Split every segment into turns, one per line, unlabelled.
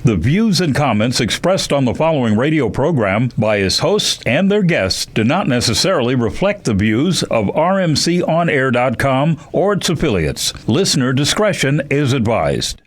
The views and comments expressed on the following radio program by its hosts and their guests do not necessarily reflect the views of rmconair.com or its affiliates. Listener discretion is advised.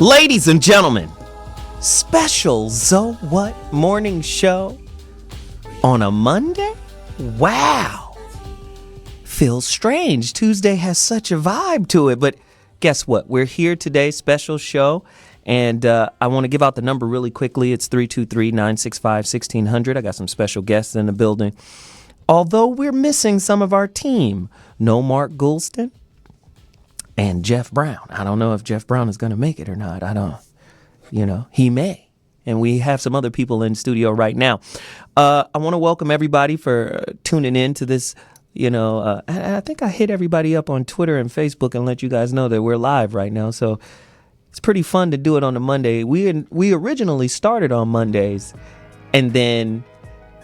Ladies and gentlemen, special So What morning show on a Monday? Wow. Feels strange. Tuesday has such a vibe to it, but guess what? We're here today, special show, and I want to give out the number really quickly. It's 323-965-1600. I got some special guests in the building. Although we're missing some of our team, no Mark Goulston and Jeff Brown. I don't know if Jeff Brown is going to make it or not. He may. And we have some other people in studio right now. I want to welcome everybody for tuning in to this. I think I hit everybody up on Twitter and Facebook and let you guys know that we're live right now. So it's pretty fun to do it on a Monday. We originally started on Mondays and then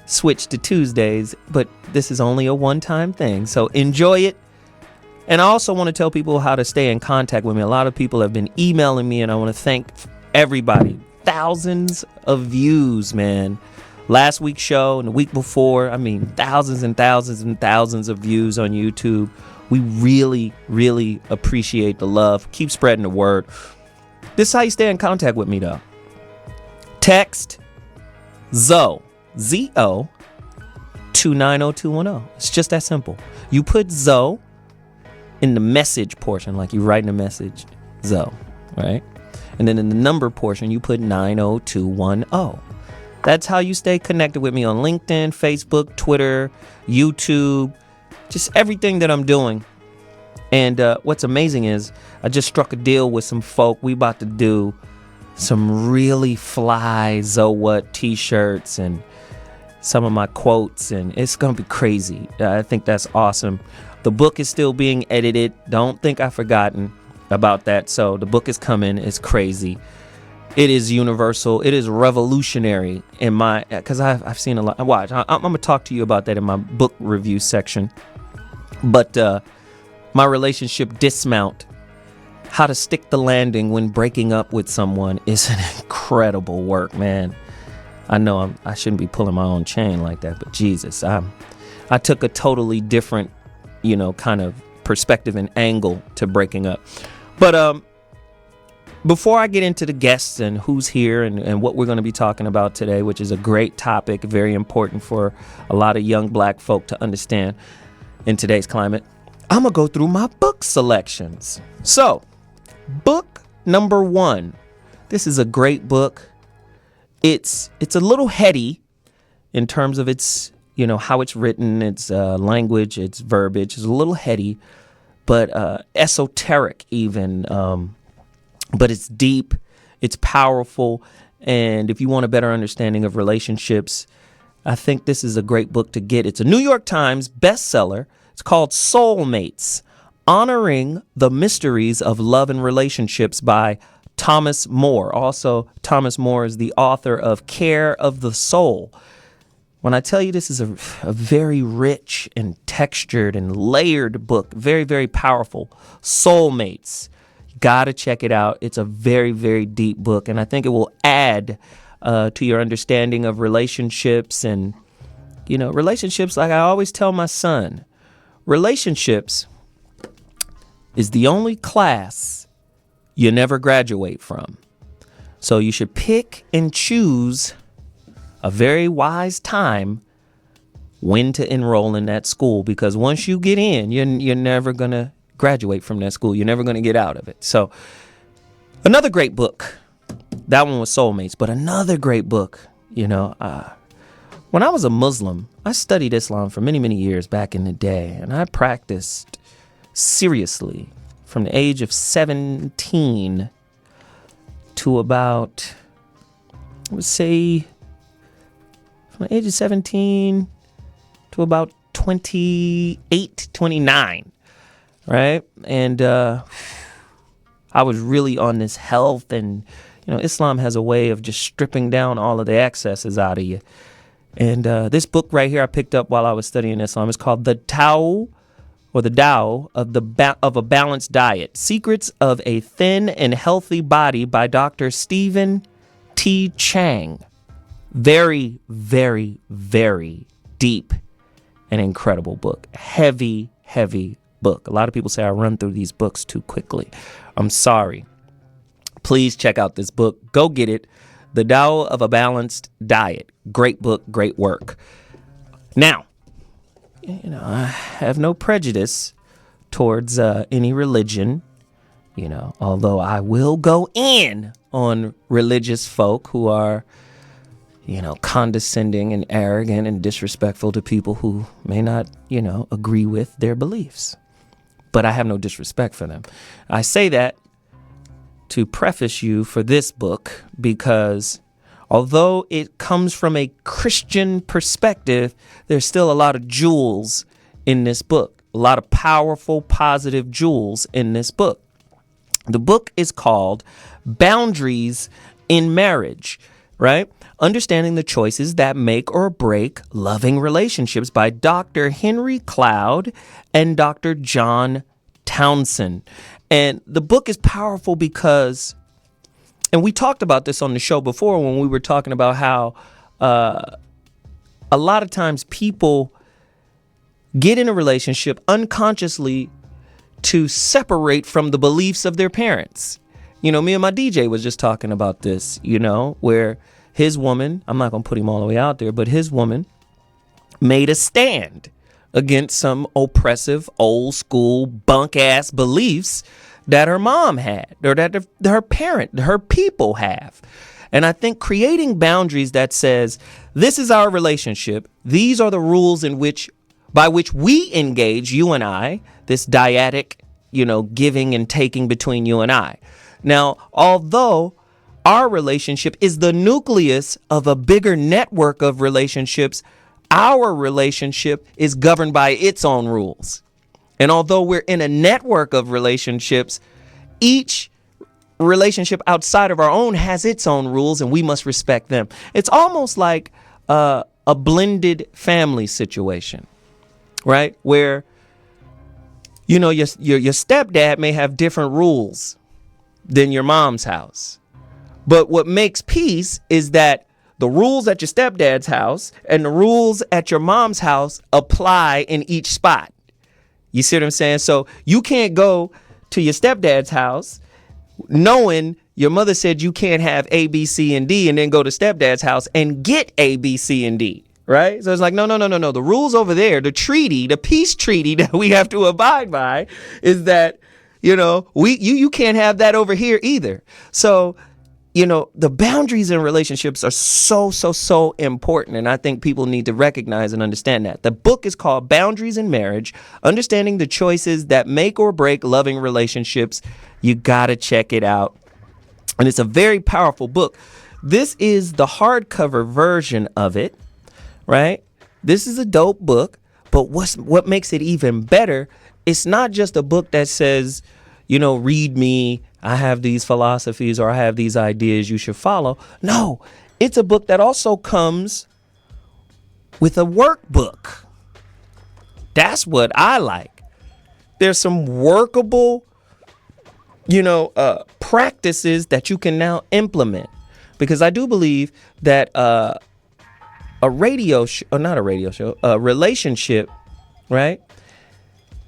switched to Tuesdays, but this is only a one-time thing. So enjoy it. And I also want to tell people how to stay in contact with me. A lot of people have been emailing me, and I want to thank everybody. Thousands of views, man. Last week's show and the week before, thousands and thousands and thousands of views on YouTube. We really, really appreciate the love. Keep spreading the word. This is how you stay in contact with me, though. Text ZO, Z-O, to 90210. It's just that simple. You put ZO in the message portion, like you writing a message, ZO, right? And then in the number portion, you put 90210. That's how you stay connected with me on LinkedIn, Facebook, Twitter, YouTube, just everything that I'm doing. And what's amazing is I just struck a deal with some folk. We about to do some really fly ZO What t-shirts and some of my quotes, and it's going to be crazy. I think that's awesome. The book is still being edited. Don't think I've forgotten about that. So the book is coming. It's crazy. It is universal. It is revolutionary in my, because I've seen a lot. Watch, I'm going to talk to you about that in my book review section. But my relationship dismount, how to stick the landing when breaking up with someone, is an incredible work, man. I know I shouldn't be pulling my own chain like that, but Jesus, I took a totally different kind of perspective and angle to breaking up. But before I get into the guests and who's here and what we're going to be talking about today, which is a great topic, very important for a lot of young black folk to understand in today's climate, I'm going to go through my book selections. So, book number 1. This is a great book. It's a little heady in terms of its how it's written, its language, its verbiage is a little heady, but esoteric even. But it's deep, it's powerful, and if you want a better understanding of relationships, I think this is a great book to get. It's a New York Times bestseller. It's called Soulmates, Honoring the Mysteries of Love and Relationships by Thomas Moore. Also, Thomas Moore is the author of Care of the Soul. When I tell you this is a very rich and textured and layered book, very, very powerful, Soulmates, you got to check it out. It's a very, very deep book, and I think it will add to your understanding of relationships. And, relationships, like I always tell my son, relationships is the only class you never graduate from. So you should pick and choose a very wise time when to enroll in that school, because once you get in, you're never going to graduate from that school. You're never going to get out of it. So another great book. That one was Soulmates, but another great book, when I was a Muslim, I studied Islam for many, many years back in the day, and I practiced seriously from the age of 17 to about, I would say, from the age of 17 to about 28, 29, right? And I was really on this health, and Islam has a way of just stripping down all of the excesses out of you. And this book right here I picked up while I was studying Islam. It's called The Tao of a Balanced Diet: Secrets of a Thin and Healthy Body by Dr. Stephen T. Chang. Very, very, very deep and incredible book. Heavy, heavy book. A lot of people say I run through these books too quickly. I'm sorry. Please check out this book. Go get it. The Tao of a Balanced Diet. Great book, great work. Now, I have no prejudice towards any religion, although I will go in on religious folk who are, condescending and arrogant and disrespectful to people who may not, agree with their beliefs. But I have no disrespect for them. I say that to preface you for this book because although it comes from a Christian perspective, there's still a lot of jewels in this book, a lot of powerful, positive jewels in this book. The book is called Boundaries in Marriage, right? Understanding the Choices That Make or Break Loving Relationships by Dr. Henry Cloud and Dr. John Townsend. And the book is powerful because, and we talked about this on the show before when we were talking about how a lot of times people get in a relationship unconsciously to separate from the beliefs of their parents. Me and my DJ was just talking about this, where his woman, I'm not going to put him all the way out there, but his woman made a stand against some oppressive, old school, bunk ass beliefs that her mom had or that her people have. And I think creating boundaries that says, this is our relationship. These are the rules by which we engage, you and I, this dyadic, giving and taking between you and I. Now, although our relationship is the nucleus of a bigger network of relationships, our relationship is governed by its own rules. And although we're in a network of relationships, each relationship outside of our own has its own rules and we must respect them. It's almost like a blended family situation, right? Where, your stepdad may have different rules than your mom's house. But what makes peace is that the rules at your stepdad's house and the rules at your mom's house apply in each spot. You see what I'm saying? So you can't go to your stepdad's house knowing your mother said you can't have A, B, C, and D and then go to stepdad's house and get A, B, C, and D. Right? So it's like, no. The rules over there, the peace treaty that we have to abide by is that, you can't have that over here either. So the boundaries in relationships are so important. And I think people need to recognize and understand that. The book is called Boundaries in Marriage: Understanding the Choices That Make or Break Loving Relationships. You got to check it out. And it's a very powerful book. This is the hardcover version of it, right? This is a dope book. But what makes it even better, it's not just a book that says, read me, I have these philosophies or I have these ideas you should follow. No, it's a book that also comes with a workbook. That's what I like. There's some workable, practices that you can now implement. Because I do believe that a relationship, right?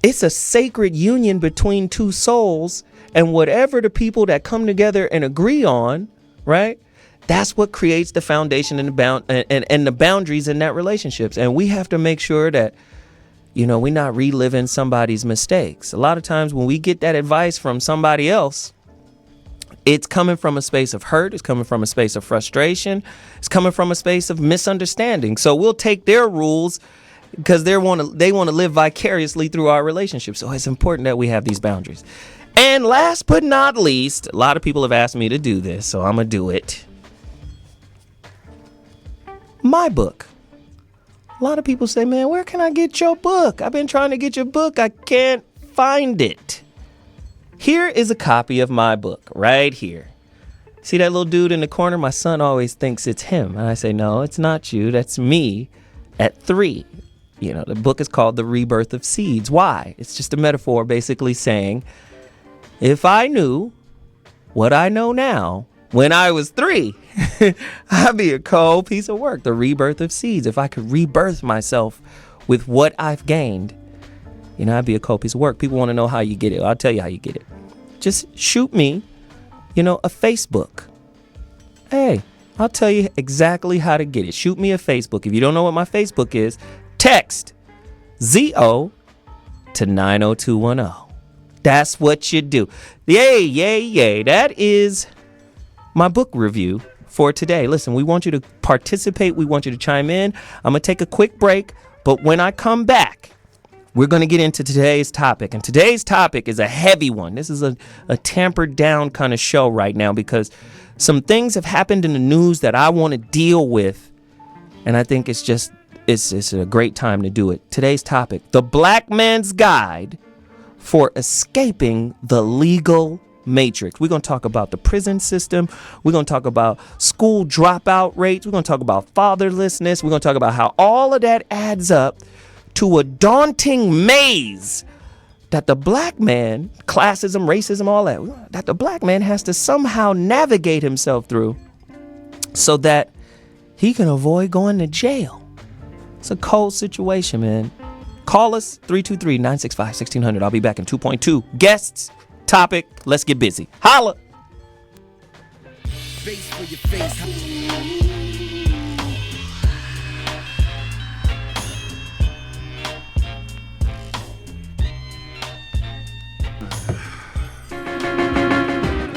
It's a sacred union between two souls. And whatever the people that come together and agree on, right? That's what creates the foundation and the boundaries in that relationships. And we have to make sure that, we're not reliving somebody's mistakes. A lot of times when we get that advice from somebody else, it's coming from a space of hurt. It's coming from a space of frustration. It's coming from a space of misunderstanding. So we'll take their rules because they want to live vicariously through our relationship. So it's important that we have these boundaries. And last but not least, a lot of people have asked me to do this, so I'm going to do it. My book. A lot of people say, man, where can I get your book? I've been trying to get your book. I can't find it. Here is a copy of my book right here. See that little dude in the corner? My son always thinks it's him. And I say, no, it's not you. That's me at 3. The book is called The Rebirth of Seeds. Why? It's just a metaphor basically saying, if I knew what I know now when I was 3, I'd be a cold piece of work. The rebirth of seeds. If I could rebirth myself with what I've gained, I'd be a cold piece of work. People want to know how you get it. I'll tell you how you get it. Just shoot me, a Facebook. Hey, I'll tell you exactly how to get it. Shoot me a Facebook. If you don't know what my Facebook is, text ZO to 90210. That's what you do. Yay. That is my book review for today. Listen, we want you to participate. We want you to chime in. I'm going to take a quick break, but when I come back, we're going to get into today's topic. And today's topic is a heavy one. This is a tampered down kind of show right now because some things have happened in the news that I want to deal with. And I think it's a great time to do it. Today's topic, the Black Man's Guide for Escaping the Legal Matrix. We're going to talk about the prison system. We're going to talk about school dropout rates. We're going to talk about fatherlessness. We're going to talk about how all of that adds up to a daunting maze that the black man, classism, racism, all that the black man has to somehow navigate himself through so that he can avoid going to jail. It's a cold situation, man. Call us 323-965-1600. I'll be back in 2.2. Guests, topic, let's get busy. Holla. Face for your face.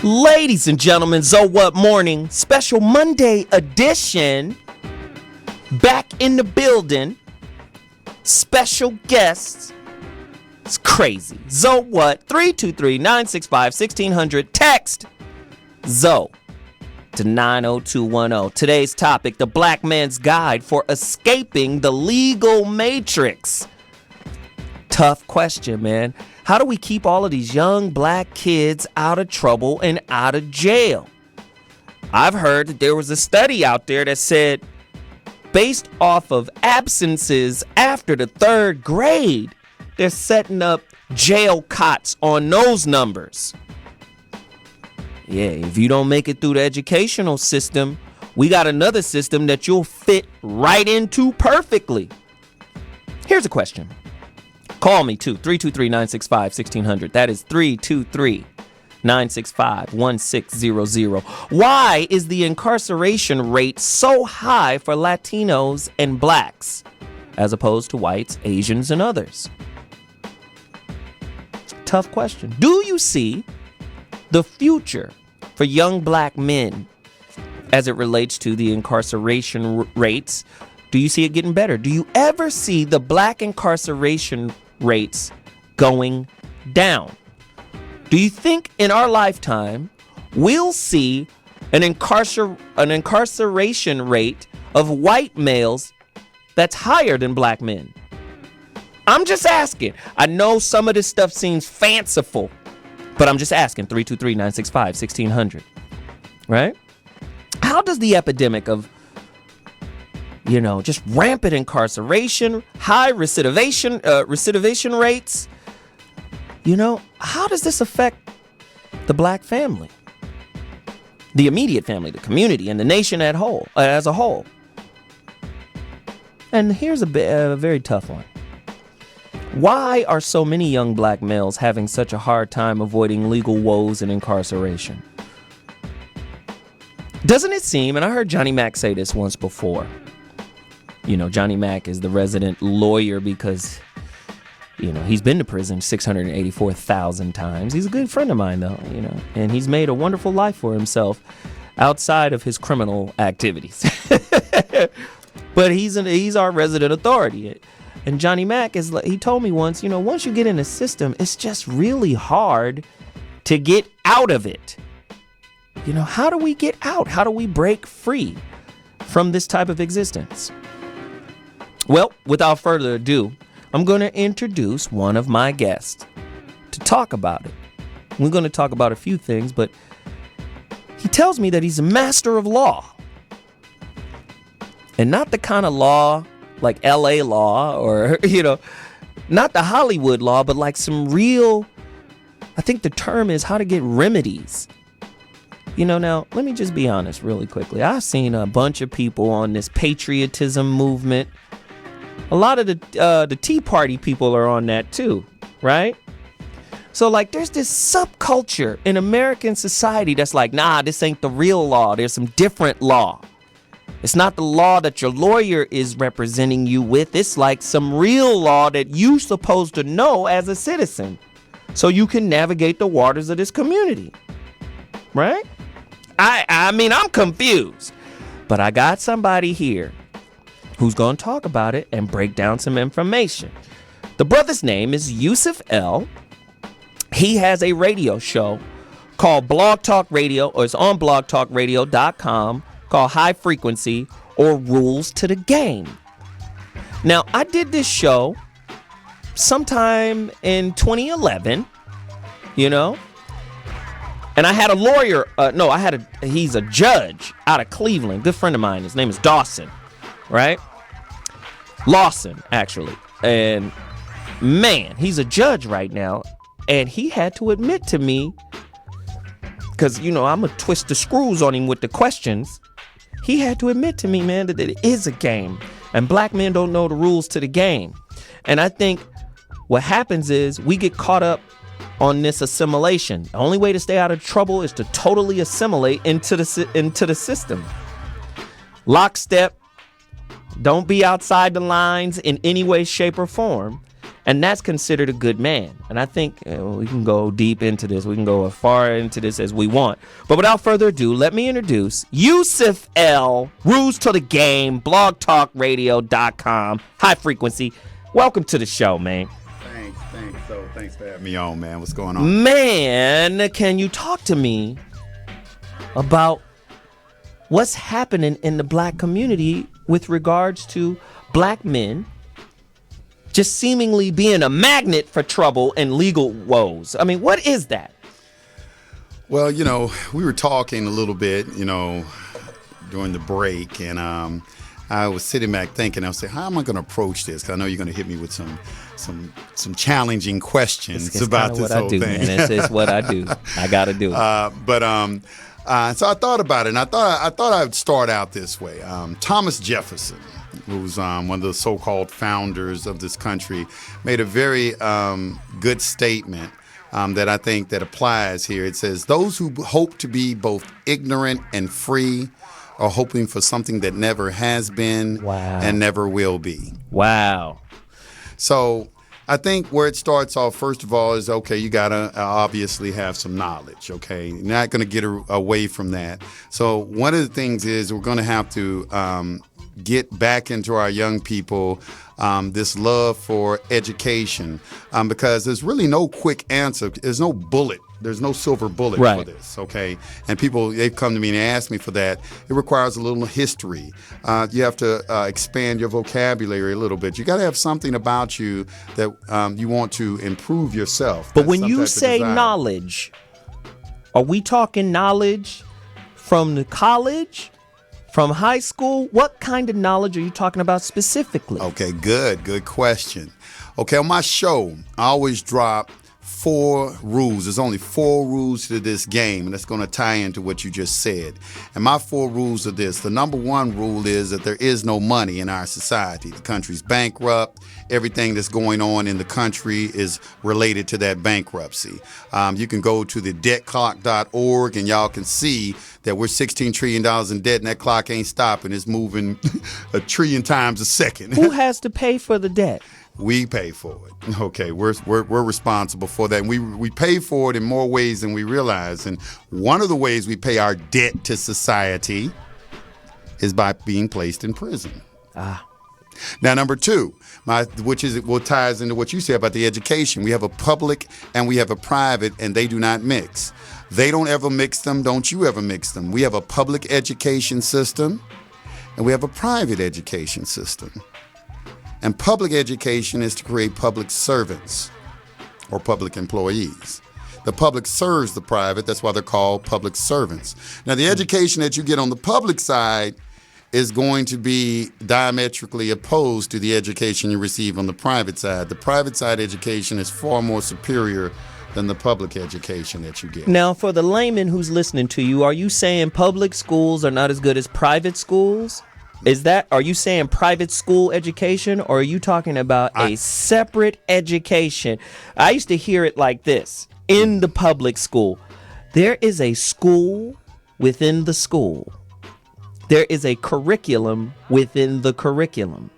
Ladies and gentlemen, So What Morning, special Monday edition. Back in the building. Special guests. It's crazy. So what? 323-965-1600. Text Zoe to 90210. Today's topic, the Black Man's Guide for Escaping the Legal Matrix. Tough question, man. How do we keep all of these young black kids out of trouble and out of jail? I've heard that there was a study out there that said based off of absences after the 3rd grade, they're setting up jail cots on those numbers. Yeah, if you don't make it through the educational system, we got another system that you'll fit right into perfectly. Here's a question. Call me too, 323-965-1600. That is 323-965-1600. Why is the incarceration rate so high for Latinos and blacks as opposed to whites, Asians, and others? Tough question. Do you see the future for young black men as it relates to the incarceration rates? Do you see it getting better? Do you ever see the black incarceration rates going down? Do you think in our lifetime we'll see an incarceration rate of white males that's higher than black men? I'm just asking. I know some of this stuff seems fanciful, but I'm just asking. 323-965-1600. Right? How does the epidemic of just rampant incarceration, high recidivation rates, how does this affect the black family, the immediate family, the community, and the nation as a whole? And here's a very tough one. Why are so many young black males having such a hard time avoiding legal woes and incarceration? Doesn't it seem, and I heard Johnny Mac say this once before, Johnny Mac is the resident lawyer because He's been to prison 684,000 times. He's a good friend of mine, though, and he's made a wonderful life for himself outside of his criminal activities. But he's our resident authority. And Johnny Mack he told me once, once you get in a system, it's just really hard to get out of it. How do we get out? How do we break free from this type of existence? Well, without further ado, I'm going to introduce one of my guests to talk about it. We're going to talk about a few things, but he tells me that he's a master of law. And not the kind of law like LA law or, not the Hollywood law, but like some real, I think the term is how to get remedies. Now, let me just be honest really quickly. I've seen a bunch of people on this patriotism movement. A lot of the Tea Party people are on that too, right? So there's this subculture in American society that's like, nah, this ain't the real law. There's some different law. It's not the law that your lawyer is representing you with. It's like some real law that you're supposed to know as a citizen so you can navigate the waters of this community, right? I mean, I'm confused, but I got somebody here who's going to talk about it and break down some information. The brother's name is Yusuf L. He has a radio show called Blog Talk Radio, or it's on blogtalkradio.com, called High Frequency or Rules to the Game. Now, I did this show sometime in 2011, and I had a lawyer. He's a judge out of Cleveland, good friend of mine. His name is Dawson, right? Lawson, actually. And man, he's a judge right now. And he had to admit to me, because, I'm going to twist the screws on him with the questions. He had to admit to me, man, that it is a game. And black men don't know the rules to the game. And I think what happens is we get caught up on this assimilation. The only way to stay out of trouble is to totally assimilate into the system. Lockstep. Don't be outside the lines in any way, shape, or form. And that's considered a good man. And I think we can go deep into this. We can go as far into this as we want. But without further ado, let me introduce Yusuf L. Rules to the Game, blogtalkradio.com, High Frequency. Welcome to the show, man.
Thanks. So thanks for having me on, man. What's going on?
Man, can you talk to me about what's happening in the black community with regards to black men just seemingly being a magnet for trouble and legal woes? I mean, what is that?
Well, we were talking a little bit, during the break, and I was sitting back thinking, I was saying, how am I going to approach this? Because I know you're going to hit me with some challenging questions
it's
about this whole thing.
Man. It's what I do. I got to do it.
So I thought about it, and I thought I'd start out this way. Thomas Jefferson, who's one of the so-called founders of this country, made a very good statement that I think that applies here. It says, those who hope to be both ignorant and free are hoping for something that never has been and never will be.
Wow.
So I think where it starts off, first of all, is, okay, you got to obviously have some knowledge, okay? You're not going to get away from that. So one of the things is we're going to have to get back into our young people this love for education, because there's really no quick answer. There's no bullet. There's no silver bullet for this, okay? And people, they've come to me and asked me for that. It requires a little history. You have to expand your vocabulary a little bit. You got to have something about you that you want to improve yourself.
But when you say knowledge, are we talking knowledge from the college, from high school? What kind of knowledge are you talking about specifically?
Okay, good question. Okay, on my show, I always drop 4 rules. There's only 4 rules to this game, and that's going to tie into what you just said. And my 4 rules are this. The number 1 rule is that there is no money in our society. The country's bankrupt. Everything that's going on in the country is related to that bankruptcy. You can go to the debtclock.org, and y'all can see that we're $16 trillion in debt, and that clock ain't stopping. It's moving 1 trillion times a second.
Who has to pay for the debt?
We pay for it. Okay, we're responsible for that. And we pay for it in more ways than we realize. And one of the ways we pay our debt to society is by being placed in prison. Now, number two, which is what ties into what you said about the education. We have a public and we have a private, and they do not mix. They don't ever mix them. Don't you ever mix them. We have a public education system and we have a private education system. And public education is to create public servants or public employees. The public serves the private. That's why they're called public servants. Now, the education that you get on the public side is going to be diametrically opposed to the education you receive on the private side. The private side education is far more superior than the public education that you get.
Now, for the layman who's listening to you, are you saying public schools are not as good as private schools? Are you saying private school education, or are you talking about a separate education? I used to hear it like this in the public school. There is a school within the school. There is a curriculum within the curriculum.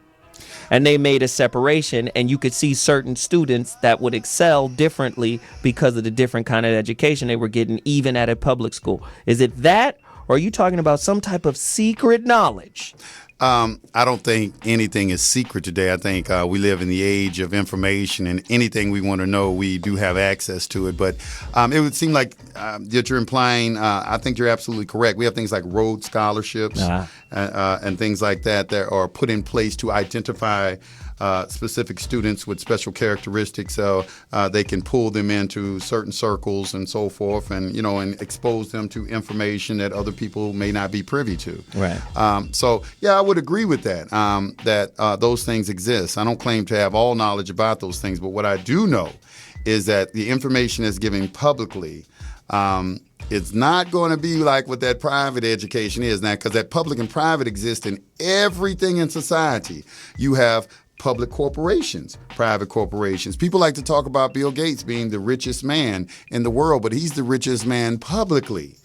And they made a separation, and you could see certain students that would excel differently because of the different kind of education they were getting, even at a public school. Is it that, or are you talking about some type of secret knowledge?
I don't think anything is secret today. I think we live in the age of information, and anything we want to know, we do have access to it. But it would seem like that you're implying, I think you're absolutely correct. We have things like Rhodes scholarships and things like that are put in place to identify specific students with special characteristics, so they can pull them into certain circles and so forth, and and expose them to information that other people may not be privy to.
Right.
So yeah, I would agree with that. That those things exist. I don't claim to have all knowledge about those things, but what I do know is that the information that's given publicly. It's not going to be like what that private education is now, because that public and private exist in everything in society. You have public corporations, private corporations. People like to talk about Bill Gates being the richest man in the world, but he's the richest man publicly.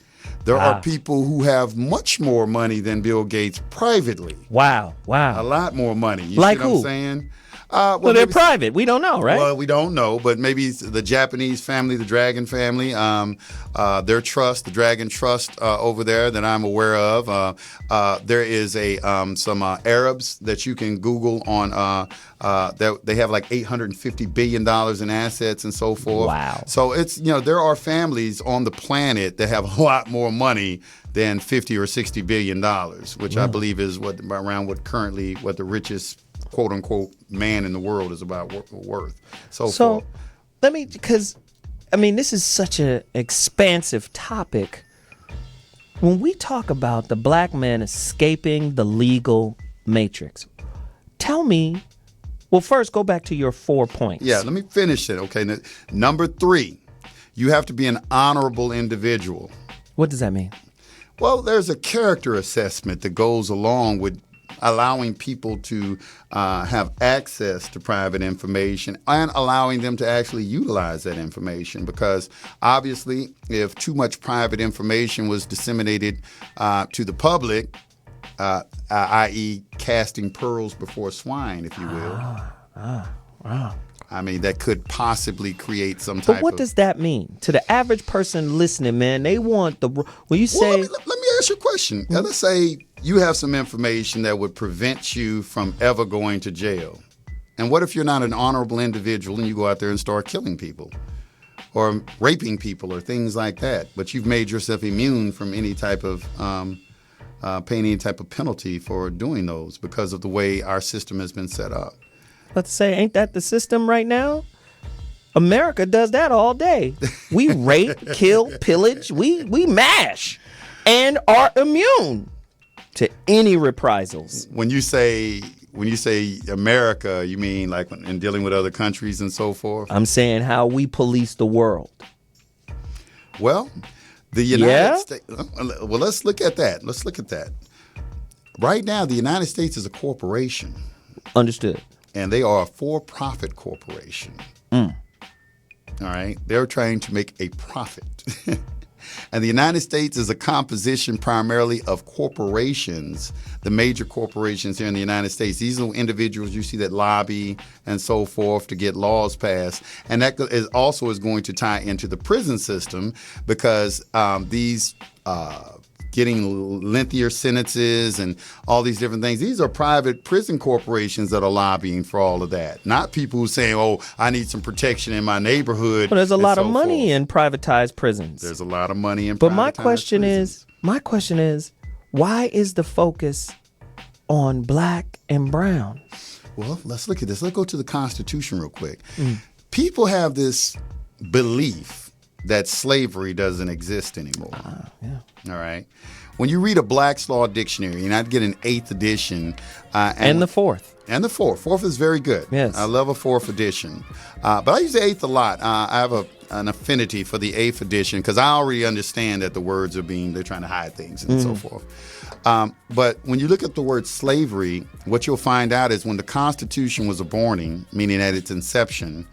There are people who have much more money than Bill Gates privately.
Wow.
A lot more money. You
like
see what
who?
I'm saying?
Well, they're private. We don't know, right?
Well, we don't know, but maybe the Japanese family, the Dragon family, their trust, the Dragon Trust over there that I'm aware of. There is some Arabs that you can Google on. They have like $850 billion in assets and so forth.
What?
So it's there are families on the planet that have a lot more money than $50 or $60 billion, which I believe is what the richest quote unquote man in the world is about worth. So
because this is such an expansive topic. When we talk about the black man escaping the legal matrix, tell me, well, first go back to your 4 points.
Yeah, let me finish it. Okay. Number 3, you have to be an honorable individual.
What does that mean?
Well, there's a character assessment that goes along with allowing people to have access to private information and allowing them to actually utilize that information, because obviously if too much private information was disseminated to the public, i.e. casting pearls before swine, if you will, that could possibly create some type of...
But what does that mean? To the average person listening, man, they want the... When you say...
Well, let me ask you a question. Now, let's say you have some information that would prevent you from ever going to jail. And what if you're not an honorable individual and you go out there and start killing people or raping people or things like that, but you've made yourself immune from any type of paying any type of penalty for doing those because of the way our system has been set up?
Let's say, ain't that the system right now? America does that all day. We rape, kill, pillage, we mash, and are immune to any reprisals.
When you say America, you mean like in dealing with other countries and so forth?
I'm saying how we police the world.
Well, the United States. Well, let's look at that. Right now, the United States is a corporation.
Understood.
And they are a for-profit corporation. All right? They're trying to make a profit. And the United States is a composition primarily of corporations, the major corporations here in the United States. These are individuals you see that lobby and so forth to get laws passed. And that is also is going to tie into the prison system because these getting lengthier sentences and all these different things. These are private prison corporations that are lobbying for all of that, not people who are saying, oh, I need some protection in my neighborhood.
Well, there's a lot of money in privatized prisons.
There's a lot of money in privatized
But
prisons.
my question is, why is the focus on black and brown?
Well, let's look at this. Let's go to the Constitution real quick. People have this belief that slavery doesn't exist anymore.
Yeah.
All right. When you read a Black's Law Dictionary, and I'd get an 8th edition.
And the 4th.
And the 4th. 4th is very good.
Yes.
I love a 4th edition. But I use the 8th a lot. I have an affinity for the 8th edition because I already understand that the words they're trying to hide things and so forth. But when you look at the word slavery, what you'll find out is when the Constitution was aborting, meaning at its inception,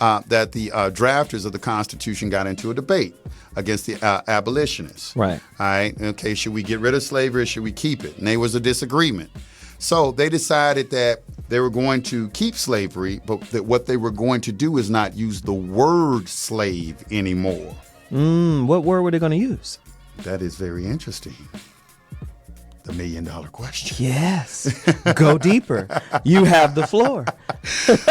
that the drafters of the Constitution got into a debate against the abolitionists.
Right.
All right. Okay, should we get rid of slavery or should we keep it? And there was a disagreement. So they decided that they were going to keep slavery, but that what they were going to do is not use the word slave anymore.
What word were they going to use?
That is very interesting. The $1 million question.
Yes. Go deeper. You have the floor.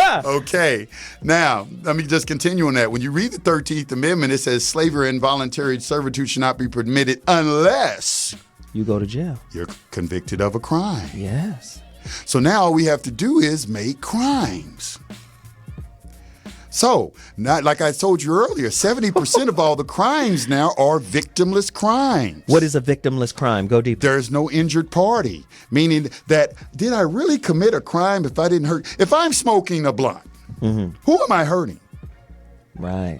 Okay. Now, let me just continue on that. When you read the 13th Amendment, it says slavery and involuntary servitude should not be permitted unless
You go to jail.
you're convicted of a crime.
Yes.
So now all we have to do is make crimes. So, not like I told you earlier, 70% of all the crimes now are victimless crimes.
What is a victimless crime? Go deeper.
There's no injured party, meaning that did I really commit a crime if I didn't hurt? If I'm smoking a blunt, who am I hurting?
Right.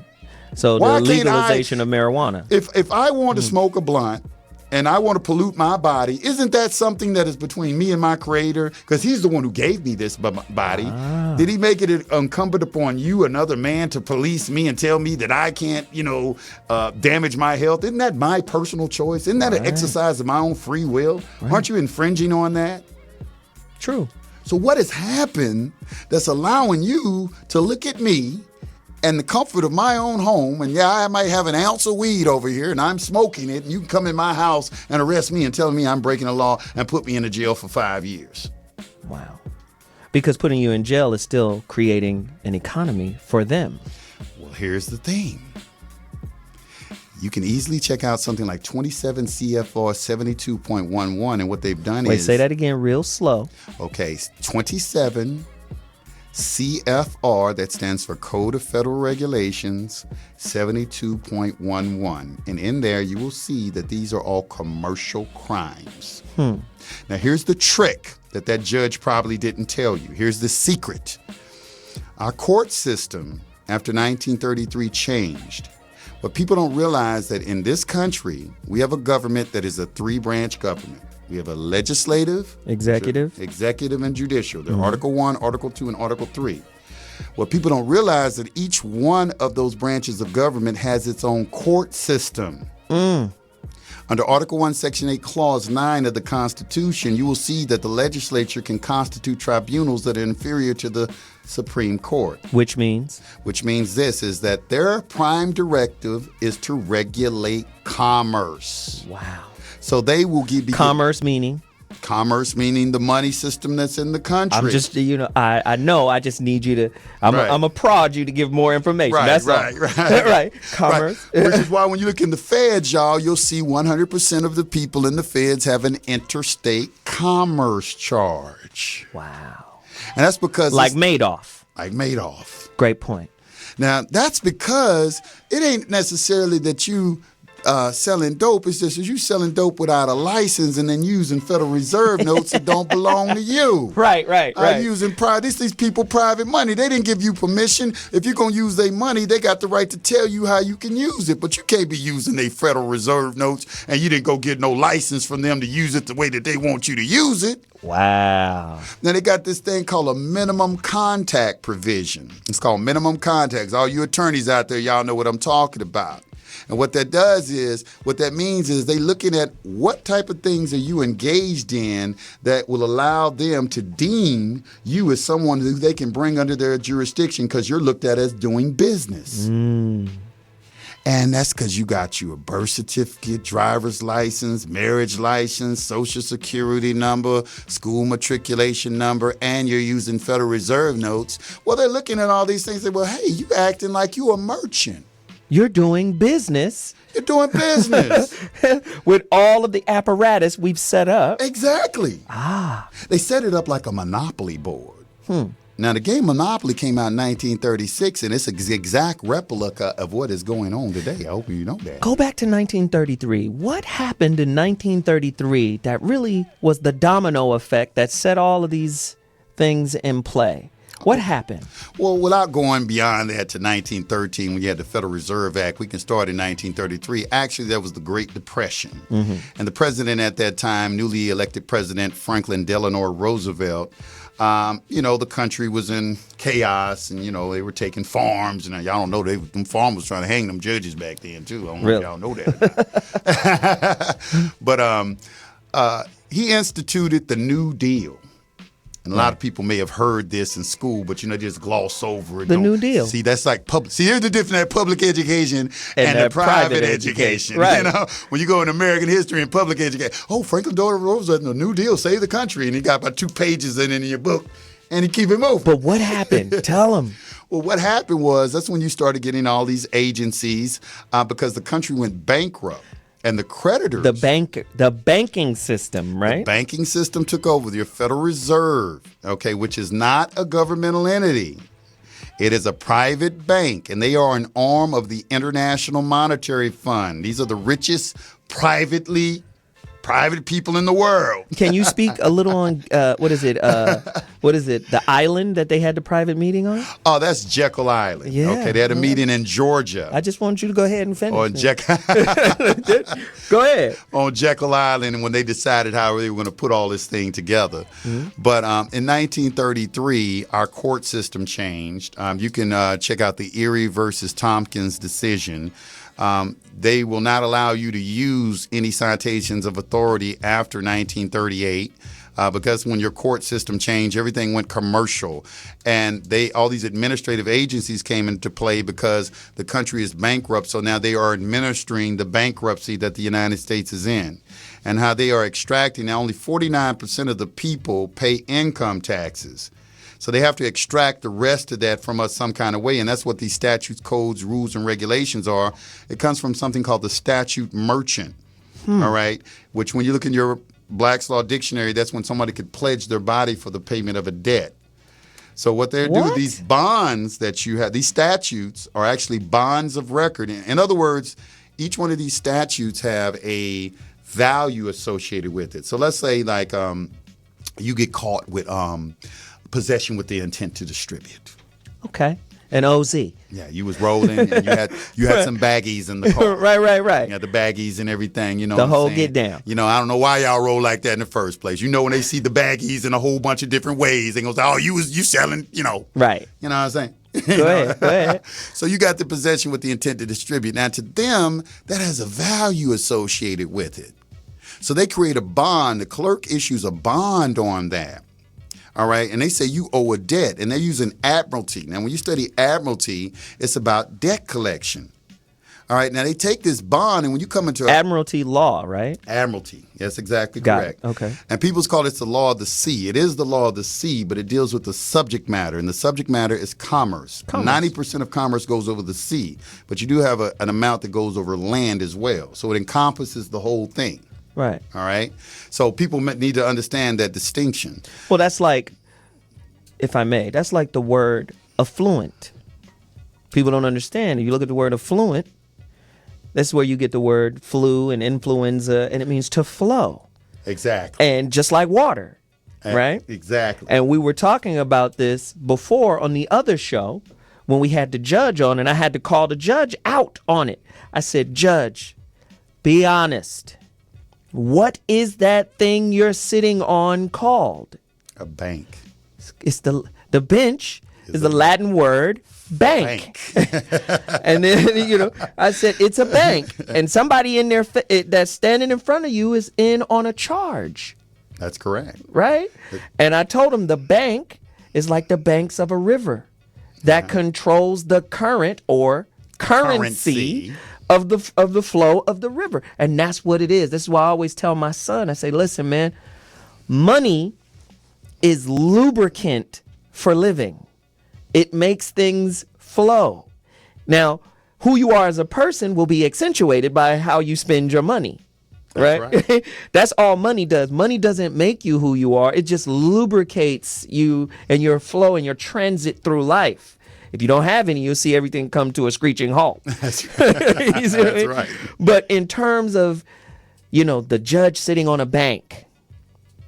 So
Why
the
can't
legalization of marijuana.
If I want to smoke a blunt and I want to pollute my body, isn't that something that is between me and my creator? Because he's the one who gave me this body. Did he make it incumbent upon you, another man, to police me and tell me that I can't, damage my health? Isn't that my personal choice? Isn't that an exercise of my own free will? Aren't you infringing on that?
True.
So what has happened that's allowing you to look at me and the comfort of my own home, and I might have an ounce of weed over here and I'm smoking it, and you can come in my house and arrest me and tell me I'm breaking the law and put me in a jail for 5 years.
Wow. Because putting you in jail is still creating an economy for them.
Well, here's the thing. You can easily check out something like 27 CFR 72.11, and what they've done is...
Wait, say that again real slow.
Okay, 27 CFR, that stands for Code of Federal Regulations 72.11. And in there, you will see that these are all commercial crimes. Now, here's the trick that judge probably didn't tell you. Here's the secret. Our court system, after 1933, changed. But people don't realize that in this country, we have a government that is a 3-branch government. We have a legislative,
Executive.
executive, and judicial. They're Article 1, Article 2, and Article 3. What people don't realize that each one of those branches of government has its own court system. Under Article 1, Section 8, Clause 9 of the Constitution, you will see that the legislature can constitute tribunals that are inferior to the Supreme Court.
Which means?
Which means this is that their prime directive is to regulate commerce.
Wow.
So they will give you
Commerce meaning?
Commerce meaning the money system that's in the country.
I'm just, I know, I just need you to, I'm
Right.
a prod you to give more information.
Right,
That's
right,
all.
right.
Right. Commerce.
Right. Which is why when you look in the feds, y'all, you'll see 100% of the people in the feds have an interstate commerce charge.
Wow.
And that's because
Like
it's
Madoff.
like Madoff.
Great point.
Now, that's because it ain't necessarily that you selling dope. It's just that you selling dope without a license and then using Federal Reserve notes that don't belong to you.
Right.
Using these people private money. They didn't give you permission. If you're going to use their money, they got the right to tell you how you can use it. But you can't be using their Federal Reserve notes and you didn't go get no license from them to use it the way that they want you to use it.
Wow.
Now, they got this thing called a minimum contact provision. It's called minimum contacts. All you attorneys out there, y'all know what I'm talking about. And what that means is they looking at what type of things are you engaged in that will allow them to deem you as someone who they can bring under their jurisdiction because you're looked at as doing business. And that's because you got you a birth certificate, driver's license, marriage license, social security number, school matriculation number, and you're using Federal Reserve notes. Well, they're looking at all these things and say, well, hey, you acting like you a merchant.
You're doing business.
You're doing business.
With all of the apparatus we've set up.
Exactly. They set it up like a monopoly board. Now, the game Monopoly came out in 1936, and it's an exact replica of what is going on today. I hope you know that.
Go back to 1933. What happened in 1933 that really was the domino effect that set all of these things in play? What happened?
Well, without going beyond that to 1913, when you had the Federal Reserve Act, we can start in 1933. Actually, that was the Great Depression. And the president at that time, newly elected President Franklin Delano Roosevelt, the country was in chaos, and, they were taking farms. And y'all don't know, them farmers trying to hang them judges back then, too. I don't know if y'all know that or not. But he instituted the New Deal. And a lot of people may have heard this in school, but just gloss over it.
The New Deal.
See, that's like public. See, here's the difference between public education and the private education.
Right.
When you go in American history and public education, Franklin Delano Roosevelt, the New Deal saved the country, and he got about 2 pages in your book, and he keep it moving.
But what happened? Tell him.
Well, what happened was that's when you started getting all these agencies because the country went bankrupt. And the creditors.
The banking system, right?
The banking system took over your Federal Reserve, which is not a governmental entity. It is a private bank, and they are an arm of the International Monetary Fund. These are the richest private people in the world.
Can you speak a little on what is it? The island that they had the private meeting on?
Oh, that's Jekyll Island.
Yeah.
Okay, they had a meeting in Georgia.
I just want you to go ahead and finish.
Go
ahead.
On Jekyll Island, when they decided how they were going to put all this thing together. But in 1933, our court system changed. You can check out the Erie versus Tompkins decision. They will not allow you to use any citations of authority after 1938 because when your court system changed, everything went commercial. And all these administrative agencies came into play because the country is bankrupt. So now they are administering the bankruptcy that the United States is in. And how they are extracting, now only 49% of the people pay income taxes. So they have to extract the rest of that from us some kind of way, and that's what these statutes, codes, rules, and regulations are. It comes from something called the statute merchant, all right, which when you look in your Black's Law Dictionary, that's when somebody could pledge their body for the payment of a debt. So what they're doing, these bonds that you have, these statutes are actually bonds of record. In other words, each one of these statutes have a value associated with it. So let's say like you get caught with possession with the intent to distribute.
Okay. An OZ.
Yeah, you was rolling and you had some baggies in the car.
Right.
You had the baggies and everything,
The whole get down.
I don't know why y'all roll like that in the first place. When they see the baggies in a whole bunch of different ways, they go, oh, you selling,
Right.
You know what I'm saying?
Go ahead.
So you got the possession with the intent to distribute. Now to them, that has a value associated with it. So they create a bond. The clerk issues a bond on that. All right. And they say you owe a debt, and they're using admiralty. Now, when you study admiralty, it's about debt collection. All right. Now, they take this bond, and when you come into
admiralty law, right?
Admiralty. That's exactly
Got
correct.
It. Okay.
And people call it the law of the sea. It is the law of the sea, but it deals with the subject matter, and the subject matter is commerce. 90% of commerce goes over the sea, but you do have an amount that goes over land as well. So it encompasses the whole thing.
Right.
All right. So people need to understand that distinction.
Well, that's like, if I may, that's like the word affluent. People don't understand. If you look at the word affluent, that's where you get the word flu and influenza, and it means to flow.
Exactly.
And just like water, right?
Exactly.
And we were talking about this before on the other show when we had the judge on, and I had to call the judge out on it. I said, Judge, be honest. What is that thing you're sitting on called?
A bank.
It's the bench is the Latin word bank. And then, I said, it's a bank. And somebody in there that's standing in front of you is in on a charge.
That's correct.
Right? And I told him the bank is like the banks of a river that controls the current or currency of the flow of the river. And that's what it is. This is why I always tell my son, I say, listen, man, money is lubricant for living. It makes things flow. Now, who you are as a person will be accentuated by how you spend your money. Right? That's all money does. Money doesn't make you who you are. It just lubricates you and your flow and your transit through life. If you don't have any, you'll see everything come to a screeching halt.
That's right. That's right.
But in terms of, the judge sitting on a bank,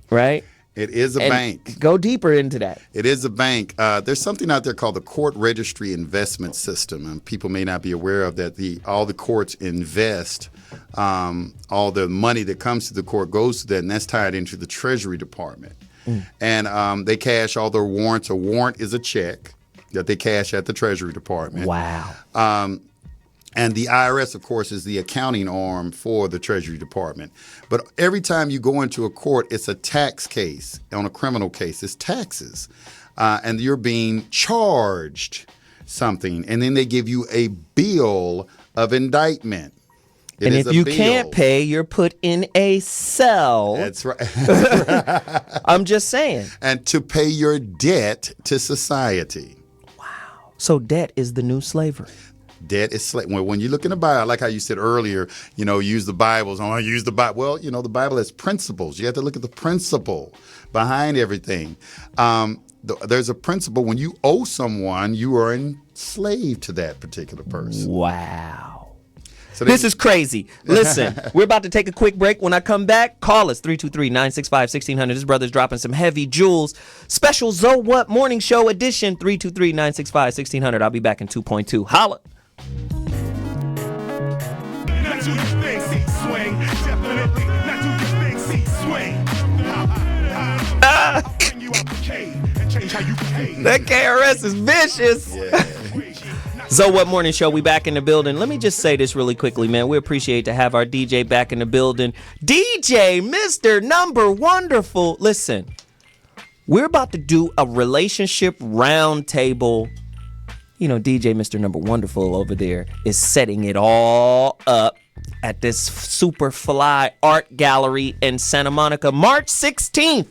right?
It is a bank.
Go deeper into that.
It is a bank. There's something out there called the Court Registry Investment System, and people may not be aware of that. All the courts invest. All the money that comes to the court goes to that, and that's tied into the Treasury Department. And they cash all their warrants. A warrant is a check that they cash at the Treasury Department.
Wow.
And the IRS, of course, is the accounting arm for the Treasury Department. But every time you go into a court, it's a tax case. On a criminal case, it's taxes. And you're being charged something. And then they give you a bill of indictment.
And if you can't pay, you're put in a cell.
That's right.
I'm just saying.
And to pay your debt to society.
Wow. So debt is the new slavery.
Debt is slavery. When you look in the Bible, like how you said earlier, use the Bibles. Oh, I use the Bible. Well, the Bible has principles. You have to look at the principle behind everything. There's a principle. When you owe someone, you are enslaved to that particular person.
Wow.
So
this is crazy. Listen, we're about to take a quick break. When I come back, call us 323-965-1600. This brother's dropping some heavy jewels. Special Zo What Morning Show edition, 323-965-1600. I'll be back in 2.2. Holla.
Not to the big seat swing, definitely not to the big seat swing. I'll bring you out the cave and change how you behave.
That KRS is vicious.
Yeah.
So What Morning Show, we back in the building. Let me just say this really quickly, man. We appreciate to have our DJ back in the building. DJ, Mr. Number Wonderful. Listen, we're about to do a relationship roundtable. DJ, Mr. Number Wonderful over there is setting it all up at this super fly art gallery in Santa Monica, March 16th.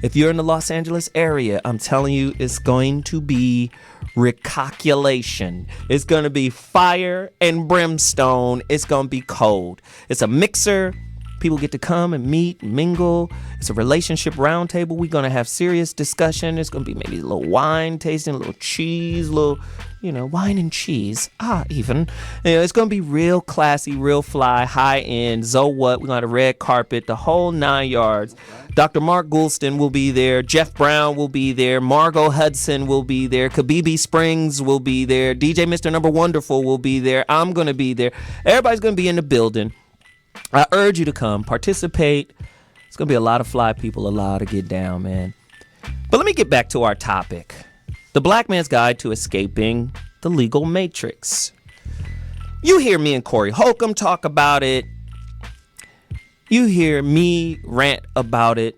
If you're in the Los Angeles area, I'm telling you, it's going to be recalculation. It's going to be fire and brimstone. It's going to be cold. It's a mixer. People get to come and meet, mingle. It's a relationship roundtable. We're going to have serious discussion. It's going to be maybe a little wine tasting, a little cheese, wine and cheese. Even. It's going to be real classy, real fly, high end. Zo What? We're going to have a red carpet, the whole 9 yards. Dr. Mark Goulston will be there. Jeff Brown will be there. Margot Hudson will be there. Kabibi Springs will be there. DJ Mr. Number Wonderful will be there. I'm going to be there. Everybody's going to be in the building. I urge you to come, participate. It's going to be a lot of fly people allowed to get down, man. But let me get back to our topic. The Black Man's Guide to Escaping the Legal Matrix. You hear me and Corey Holcomb talk about it. You hear me rant about it.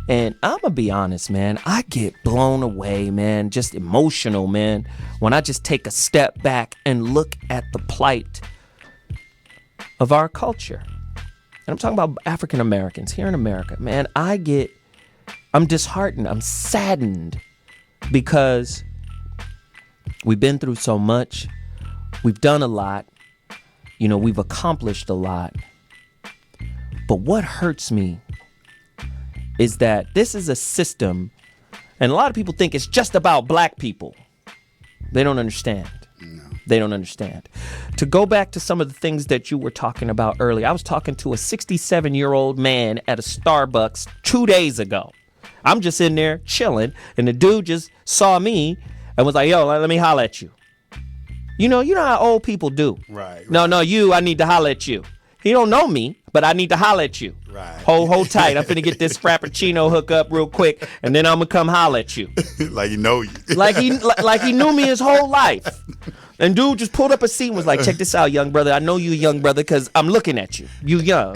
And I'm going to be honest, man. I get blown away, man. Just emotional, man. When I just take a step back and look at the plight of our culture. And I'm talking about African Americans here in America. Man, I'm disheartened. I'm saddened because we've been through so much. We've done a lot. We've accomplished a lot. But what hurts me is that this is a system, and a lot of people think it's just about black people. They don't understand. They don't understand. To go back to some of the things that you were talking about earlier, I was talking to a 67-year-old man at a Starbucks 2 days ago. I'm just in there chilling, and the dude just saw me and was like, yo, let me holler at you. You know how old people do.
Right.
No, I need to holler at you. He don't know me, but I need to holler at you.
Right.
Hold tight. I'm finna get this Frappuccino hook up real quick, and then I'm gonna come holler at you.
Like you know you.
Like he knew me his whole life. And dude just pulled up a seat and was like, check this out, young brother. I know you a young brother because I'm looking at you. You young.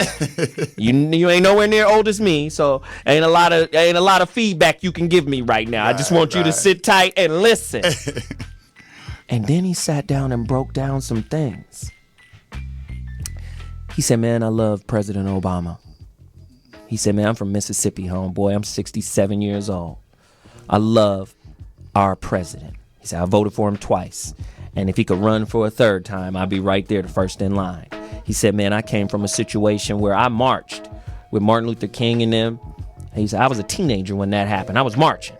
You ain't nowhere near old as me, so ain't a lot of feedback you can give me right now. I just want you to sit tight and listen. And then he sat down and broke down some things. He said, man, I love President Obama. He said, man, I'm from Mississippi, homeboy. I'm 67 years old. I love our president. He said, I voted for him twice. And if he could run for a third time, I'd be right there, the first in line. He said, man, I came from a situation where I marched with Martin Luther King and them. He said, I was a teenager when that happened. I was marching.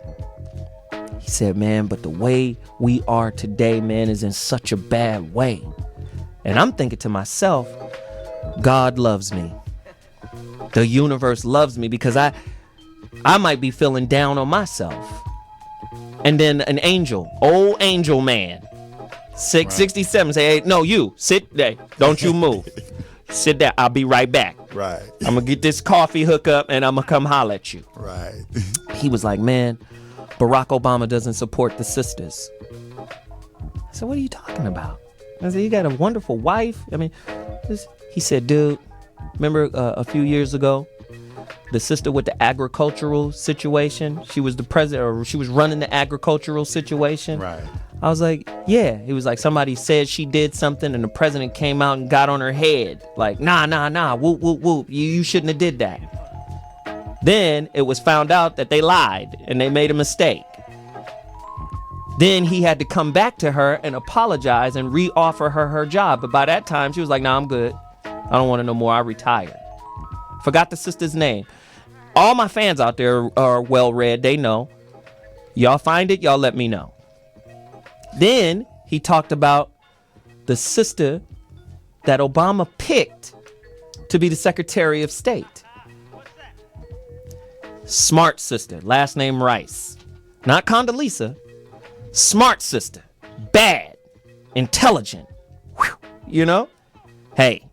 He said, man, but the way we are today, man, is in such a bad way. And I'm thinking to myself, God loves me. The universe loves me because I might be feeling down on myself. And then an angel, old angel man, 67, say, hey, no, you sit there. Don't you move. Sit there. I'll be right back.
Right.
I'm going to get this coffee hook up and I'm going to come holler at you.
Right.
He was like, man, Barack Obama doesn't support the sisters. I said, what are you talking about? I said, you got a wonderful wife. I mean, he said, dude, remember a few years ago, the sister with the agricultural situation? She was the president, or she was running the agricultural situation.
Right.
I was like, yeah. He was like, somebody said she did something and the president came out and got on her head. Like, nah, whoop, whoop, whoop. You shouldn't have did that. Then it was found out that they lied and they made a mistake. Then he had to come back to her and apologize and re-offer her job. But by that time, she was like, nah, I'm good. I don't want to know more. I retired. Forgot the sister's name. All my fans out there are well-read. They know. Y'all find it, y'all let me know. Then he talked about the sister that Obama picked to be the Secretary of State. Smart sister, last name Rice. Not Condoleezza. Smart sister. Bad. Intelligent. Whew. You know? Hey.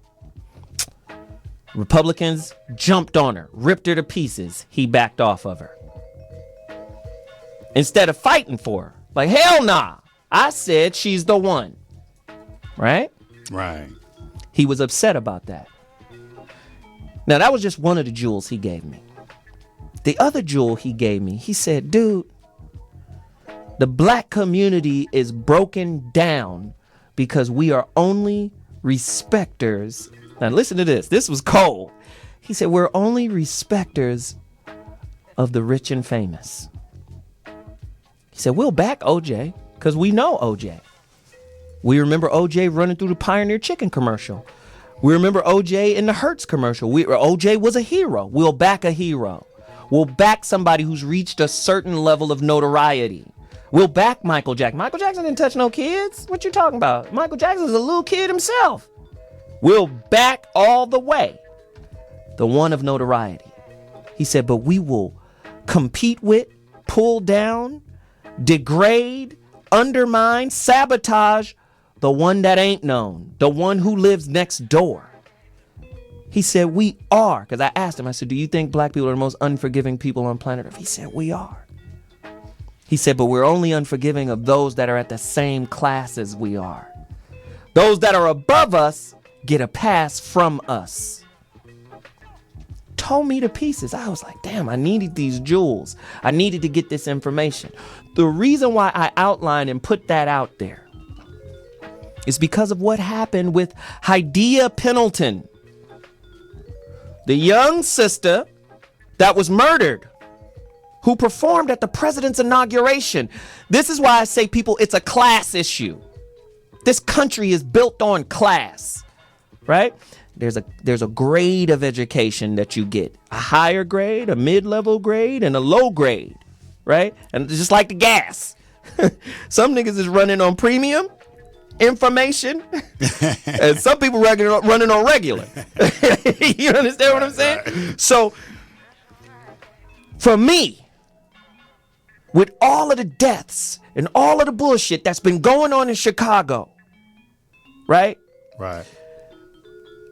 Republicans jumped on her, ripped her to pieces. He backed off of her. Instead of fighting for her. Like, hell nah. I said she's the one. Right?
Right.
He was upset about that. Now, that was just one of the jewels he gave me. The other jewel he gave me, he said, dude, the black community is broken down because we are only respecters. Now, listen to this. This was cold. He said, we're only respecters of the rich and famous. He said, we'll back OJ because we know OJ. We remember OJ running through the Pioneer Chicken commercial. We remember OJ in the Hertz commercial. OJ was a hero. We'll back a hero. We'll back somebody who's reached a certain level of notoriety. We'll back Michael Jackson. Michael Jackson didn't touch no kids. What you talking about? Michael Jackson's a little kid himself. We'll back all the way the one of notoriety. He said, but we will compete with, pull down, degrade, undermine, sabotage the one that ain't known, the one who lives next door. He said, we are, because I asked him, I said, do you think black people are the most unforgiving people on planet Earth? He said, we are. He said, but we're only unforgiving of those that are at the same class as we are. Those that are above us get a pass from us. Told me to pieces. I was like, damn, I needed these jewels. I needed to get this information. The reason why I outlined and put that out there is because of what happened with Hadiya Pendleton, the young sister that was murdered, who performed at the president's inauguration. This is why I say, people, it's a class issue. This country is built on class, right? There's a grade of education that you get. A higher grade, a mid-level grade, and a low grade, right? And just like the gas. Some niggas is running on premium information, and some people running on regular. You understand what I'm saying? Right. So, for me, with all of the deaths and all of the bullshit that's been going on in Chicago, right?
Right.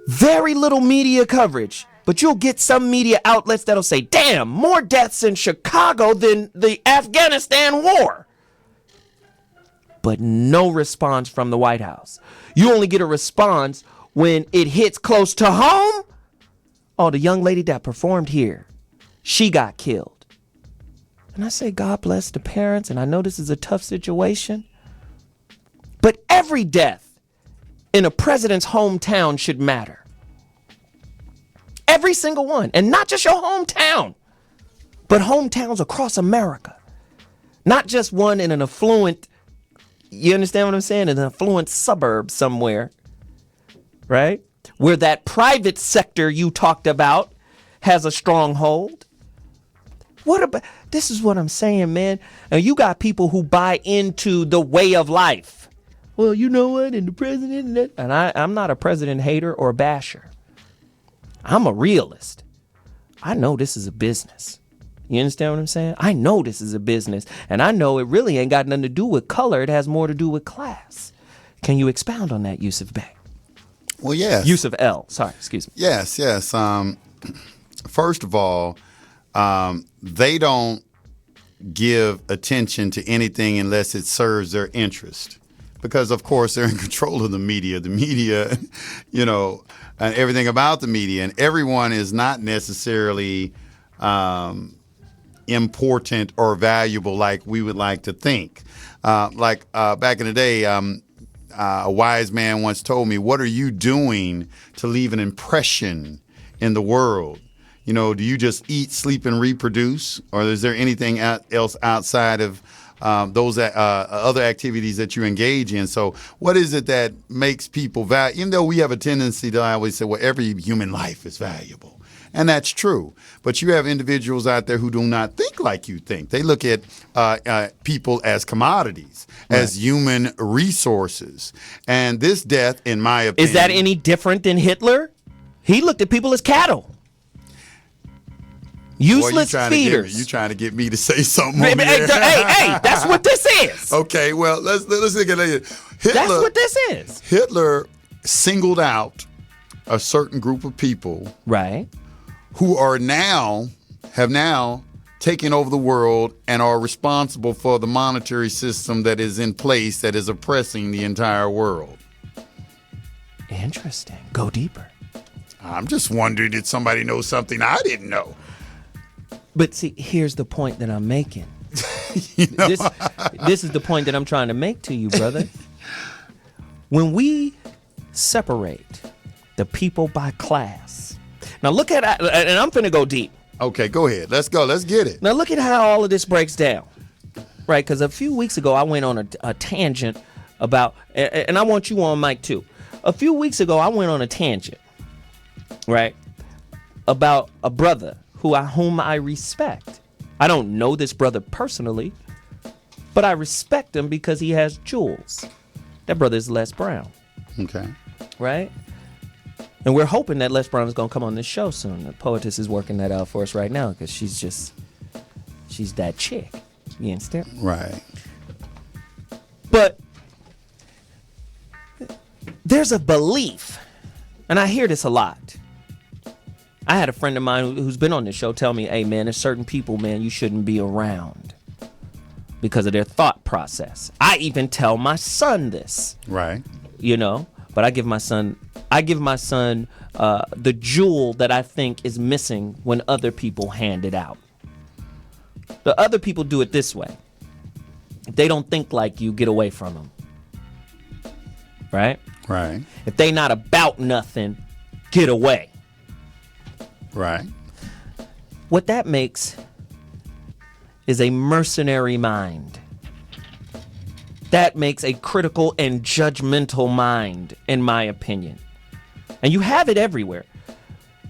Very little media coverage. But you'll get some media outlets that'll say, damn, more deaths in Chicago than the Afghanistan war. But no response from the White House. You only get a response when it hits close to home. Oh, the young lady that performed here, she got killed. And I say, God bless the parents, and I know this is a tough situation. But every death in a president's hometown should matter. Every single one. And not just your hometown, but hometowns across America. Not just one in an affluent, you understand what I'm saying? In an affluent suburb somewhere, right? Where that private sector you talked about has a stronghold. What about, this is what I'm saying, man. And you got people who buy into the way of life. Well, you know what? And the president, and I'm not a president hater or basher. I'm a realist. I know this is a business. You understand what I'm saying? I know this is a business. And I know it really ain't got nothing to do with color. It has more to do with class. Can you expound on that, Yusuf Bey?
Well, yes.
Yusuf L. Sorry, excuse me.
Yes. First of all, they don't give attention to anything unless it serves their interest. Because, of course, they're in control of the media. The media, and everything about the media. And everyone is not necessarily important or valuable like we would like to think. Back in the day, a wise man once told me, what are you doing to leave an impression in the world? Do you just eat, sleep, and reproduce? Or is there anything else outside of those other activities that you engage in? So what is it that makes people valuable? Even though we have a tendency to always say, well, every human life is valuable. And that's true. But you have individuals out there who do not think like you think. They look at people as commodities, as human resources. And this death, in my opinion...
Is that any different than Hitler? He looked at people as cattle. Useless feeders.
You trying to get me to say something?
Hey, that's what this is.
Okay, well, let's look at it.
That's what this is.
Hitler singled out a certain group of people,
right,
who have now taken over the world and are responsible for the monetary system that is in place that is oppressing the entire world.
Interesting. Go deeper.
I'm just wondering, did somebody know something I didn't know?
But see, here's the point that I'm making. This is the point that I'm trying to make to you, brother. When we separate the people by class. Now look at, and I'm finna go deep.
Okay, go ahead. Let's go. Let's get it.
Now look at how all of this breaks down. Right, because a few weeks ago I went on a tangent about, and I want you on mic too. A few weeks ago I went on a tangent, right, about a brother whom I respect. I don't know this brother personally, but I respect him because he has jewels. That brother is Les Brown.
Okay.
Right? And we're hoping that Les Brown is going to come on this show soon. The poetess is working that out for us right now because she's that chick. You understand?
Right.
But there's a belief, and I hear this a lot. I had a friend of mine who's been on this show tell me, hey, man, there's certain people, man, you shouldn't be around because of their thought process. I even tell my son this.
Right.
But I give my son the jewel that I think is missing when other people hand it out. The other people do it this way. If they don't think like you, get away from them. Right?
Right.
If they not about nothing, get away.
Right.
What that makes is a mercenary mind. That makes a critical and judgmental mind, in my opinion. And you have it everywhere.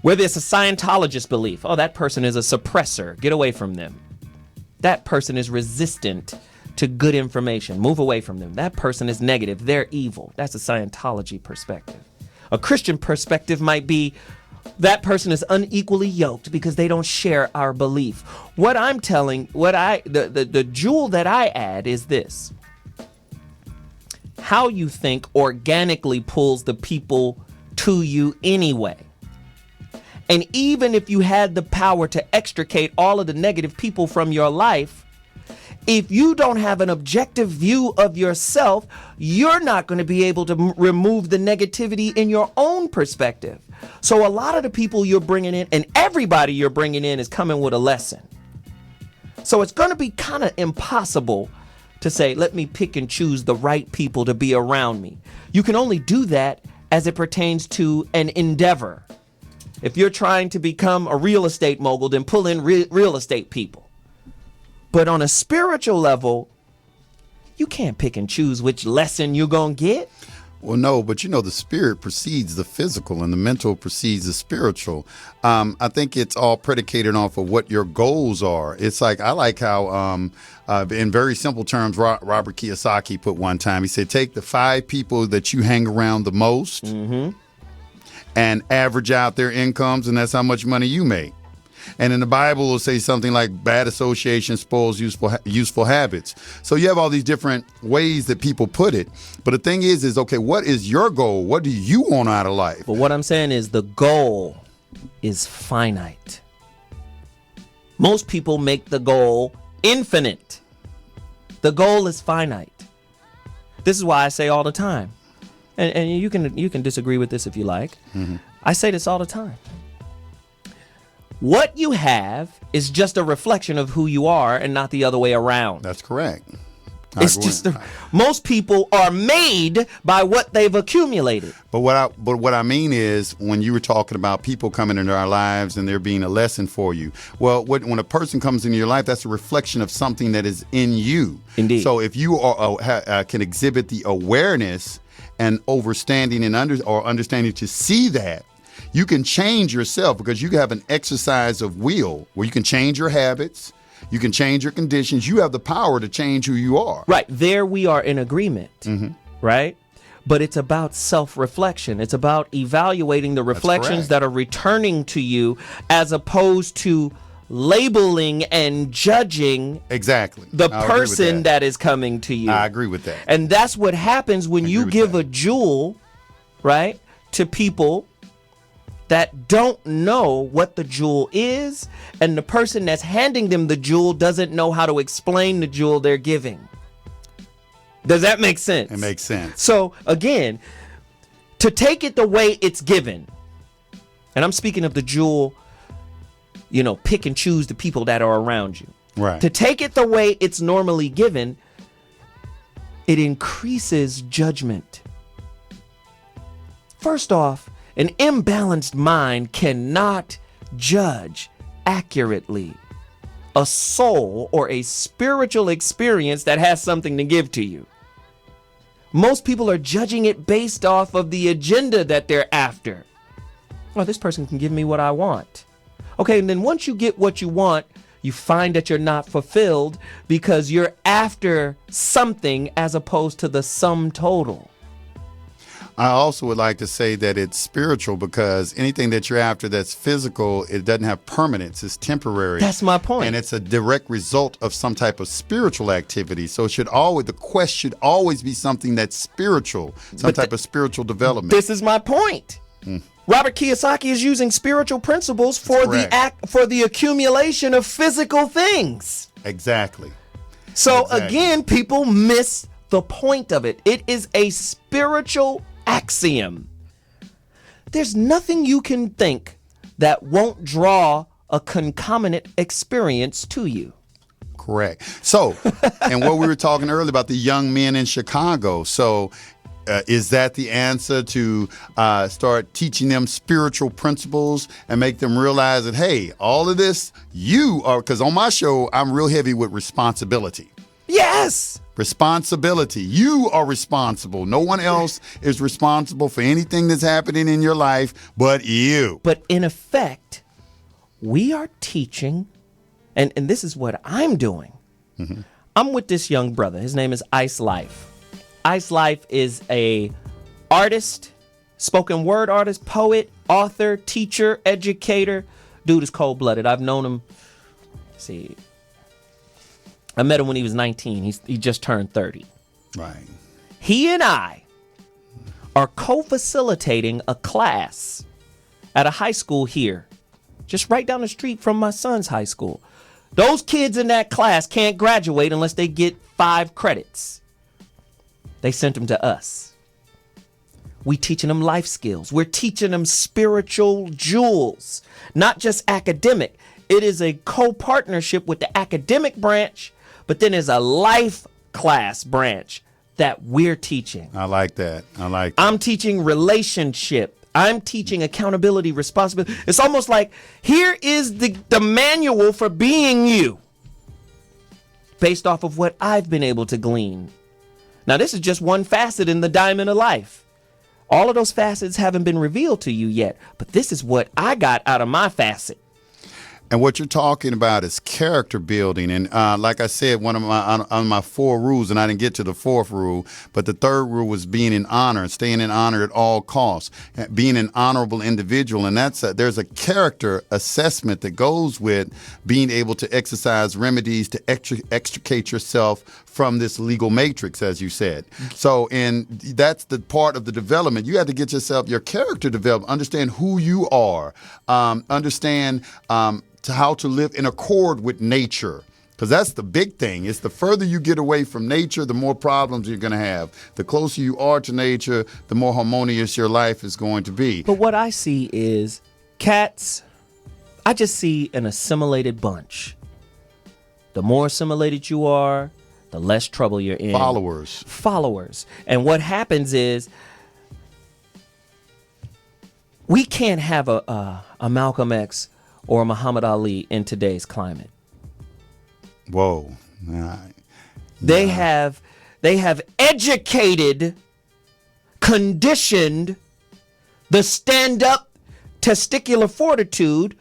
Whether it's a Scientologist belief, oh, that person is a suppressor, get away from them. That person is resistant to good information, move away from them. That person is negative, they're evil. That's a Scientology perspective. A Christian perspective might be, that person is unequally yoked because they don't share our belief. What I'm telling, the jewel that I add is this. How you think organically pulls the people to you anyway. And even if you had the power to extricate all of the negative people from your life, if you don't have an objective view of yourself, you're not going to be able to remove the negativity in your own perspective. So a lot of the people you're bringing in, and everybody you're bringing in, is coming with a lesson. So it's going to be kind of impossible to say, let me pick and choose the right people to be around me. You can only do that as it pertains to an endeavor. If you're trying to become a real estate mogul, then pull in real estate people. But on a spiritual level, you can't pick and choose which lesson you're going to get.
Well, no, but the spirit precedes the physical and the mental precedes the spiritual. I think it's all predicated off of what your goals are. It's like, I like how, in very simple terms, Robert Kiyosaki put one time, he said, take the 5 people that you hang around the most and average out their incomes, and that's how much money you make. And in the Bible, it'll say something like bad association spoils useful habits. So you have all these different ways that people put it. But the thing is, okay, what is your goal? What do you want out of life?
But what I'm saying is the goal is finite. Most people make the goal infinite. The goal is finite. This is why I say all the time, and you can disagree with this if you like. I say this all the time. What you have is just a reflection of who you are and not the other way around.
That's correct.
It's just most people are made by what they've accumulated.
But what I mean is, when you were talking about people coming into our lives and there being a lesson for you, well, when a person comes into your life, that's a reflection of something that is in you.
Indeed.
So if you can exhibit the awareness and understanding to see that, you can change yourself, because you have an exercise of will where you can change your habits, you can change your conditions. You have the power to change who you are.
Right. There we are in agreement. Right? But it's about self-reflection. It's about evaluating the reflections that are returning to you, as opposed to labeling and judging the person that is coming to you.
I agree with that.
And that's what happens when you give a jewel, right, to people that don't know what the jewel is, and the person that's handing them the jewel doesn't know how to explain the jewel they're giving. Does that make sense?
It makes sense.
So again, to take it the way it's given, and I'm speaking of the jewel, pick and choose the people that are around you.
Right.
To take it the way it's normally given, it increases judgment. First off, an imbalanced mind cannot judge accurately a soul or a spiritual experience that has something to give to you. Most people are judging it based off of the agenda that they're after. Well, this person can give me what I want. Okay, and then once you get what you want, you find that you're not fulfilled because you're after something as opposed to the sum total.
I also would like to say that it's spiritual, because anything that you're after that's physical, it doesn't have permanence. It's temporary.
That's my point.
And it's a direct result of some type of spiritual activity. So the quest should always be something that's spiritual, some type of spiritual development.
This is my point. Robert Kiyosaki is using spiritual principles for the accumulation of physical things.
Exactly.
So again, people miss the point of it. It is a spiritual axiom. There's nothing you can think that won't draw a concomitant experience to you.
Correct. So, and what we were talking earlier about the young men in Chicago. So, is that the answer, to start teaching them spiritual principles and make them realize that, hey, all of this, because on my show, I'm real heavy with responsibility.
Yes.
Responsibility. You are responsible. No one else is responsible for anything that's happening in your life but you.
But in effect, we are teaching, and this is what I'm doing. I'm with this young brother. His name is Ice Life. Ice Life is a artist, spoken word artist, poet, author, teacher, educator. Dude is cold-blooded. I've known him, I met him when he was 19. He just turned 30.
Right.
He and I are co-facilitating a class at a high school here, just right down the street from my son's high school. Those kids in that class can't graduate unless they get 5 credits. They sent them to us. We teaching them life skills. We're teaching them spiritual jewels, not just academic. It is a co-partnership with the academic branch, but then there's a life class branch that we're teaching.
I like that.
I'm teaching relationship. I'm teaching accountability, responsibility. It's almost like here is the manual for being you based off of what I've been able to glean. Now, this is just one facet in the diamond of life. All of those facets haven't been revealed to you yet, but this is what I got out of my facet.
And what you're talking about is character building. And like I said, one of my 4 rules, and I didn't get to the 4th rule, but the 3rd rule was being in honor, staying in honor at all costs, being an honorable individual. And there's a character assessment that goes with being able to exercise remedies to extricate yourself from this legal matrix, as you said. So, and that's the part of the development. You have to get yourself, your character developed, understand who you are, understand to how to live in accord with nature. Because that's the big thing. It's the further you get away from nature, the more problems you're going to have. The closer you are to nature, the more harmonious your life is going to be.
But what I see is cats, I just see an assimilated bunch. The more assimilated you are, the less trouble you're in. Followers. And what happens is we can't have a Malcolm X or a Muhammad Ali in today's climate.
Whoa.
They have educated, conditioned the stand-up testicular fortitude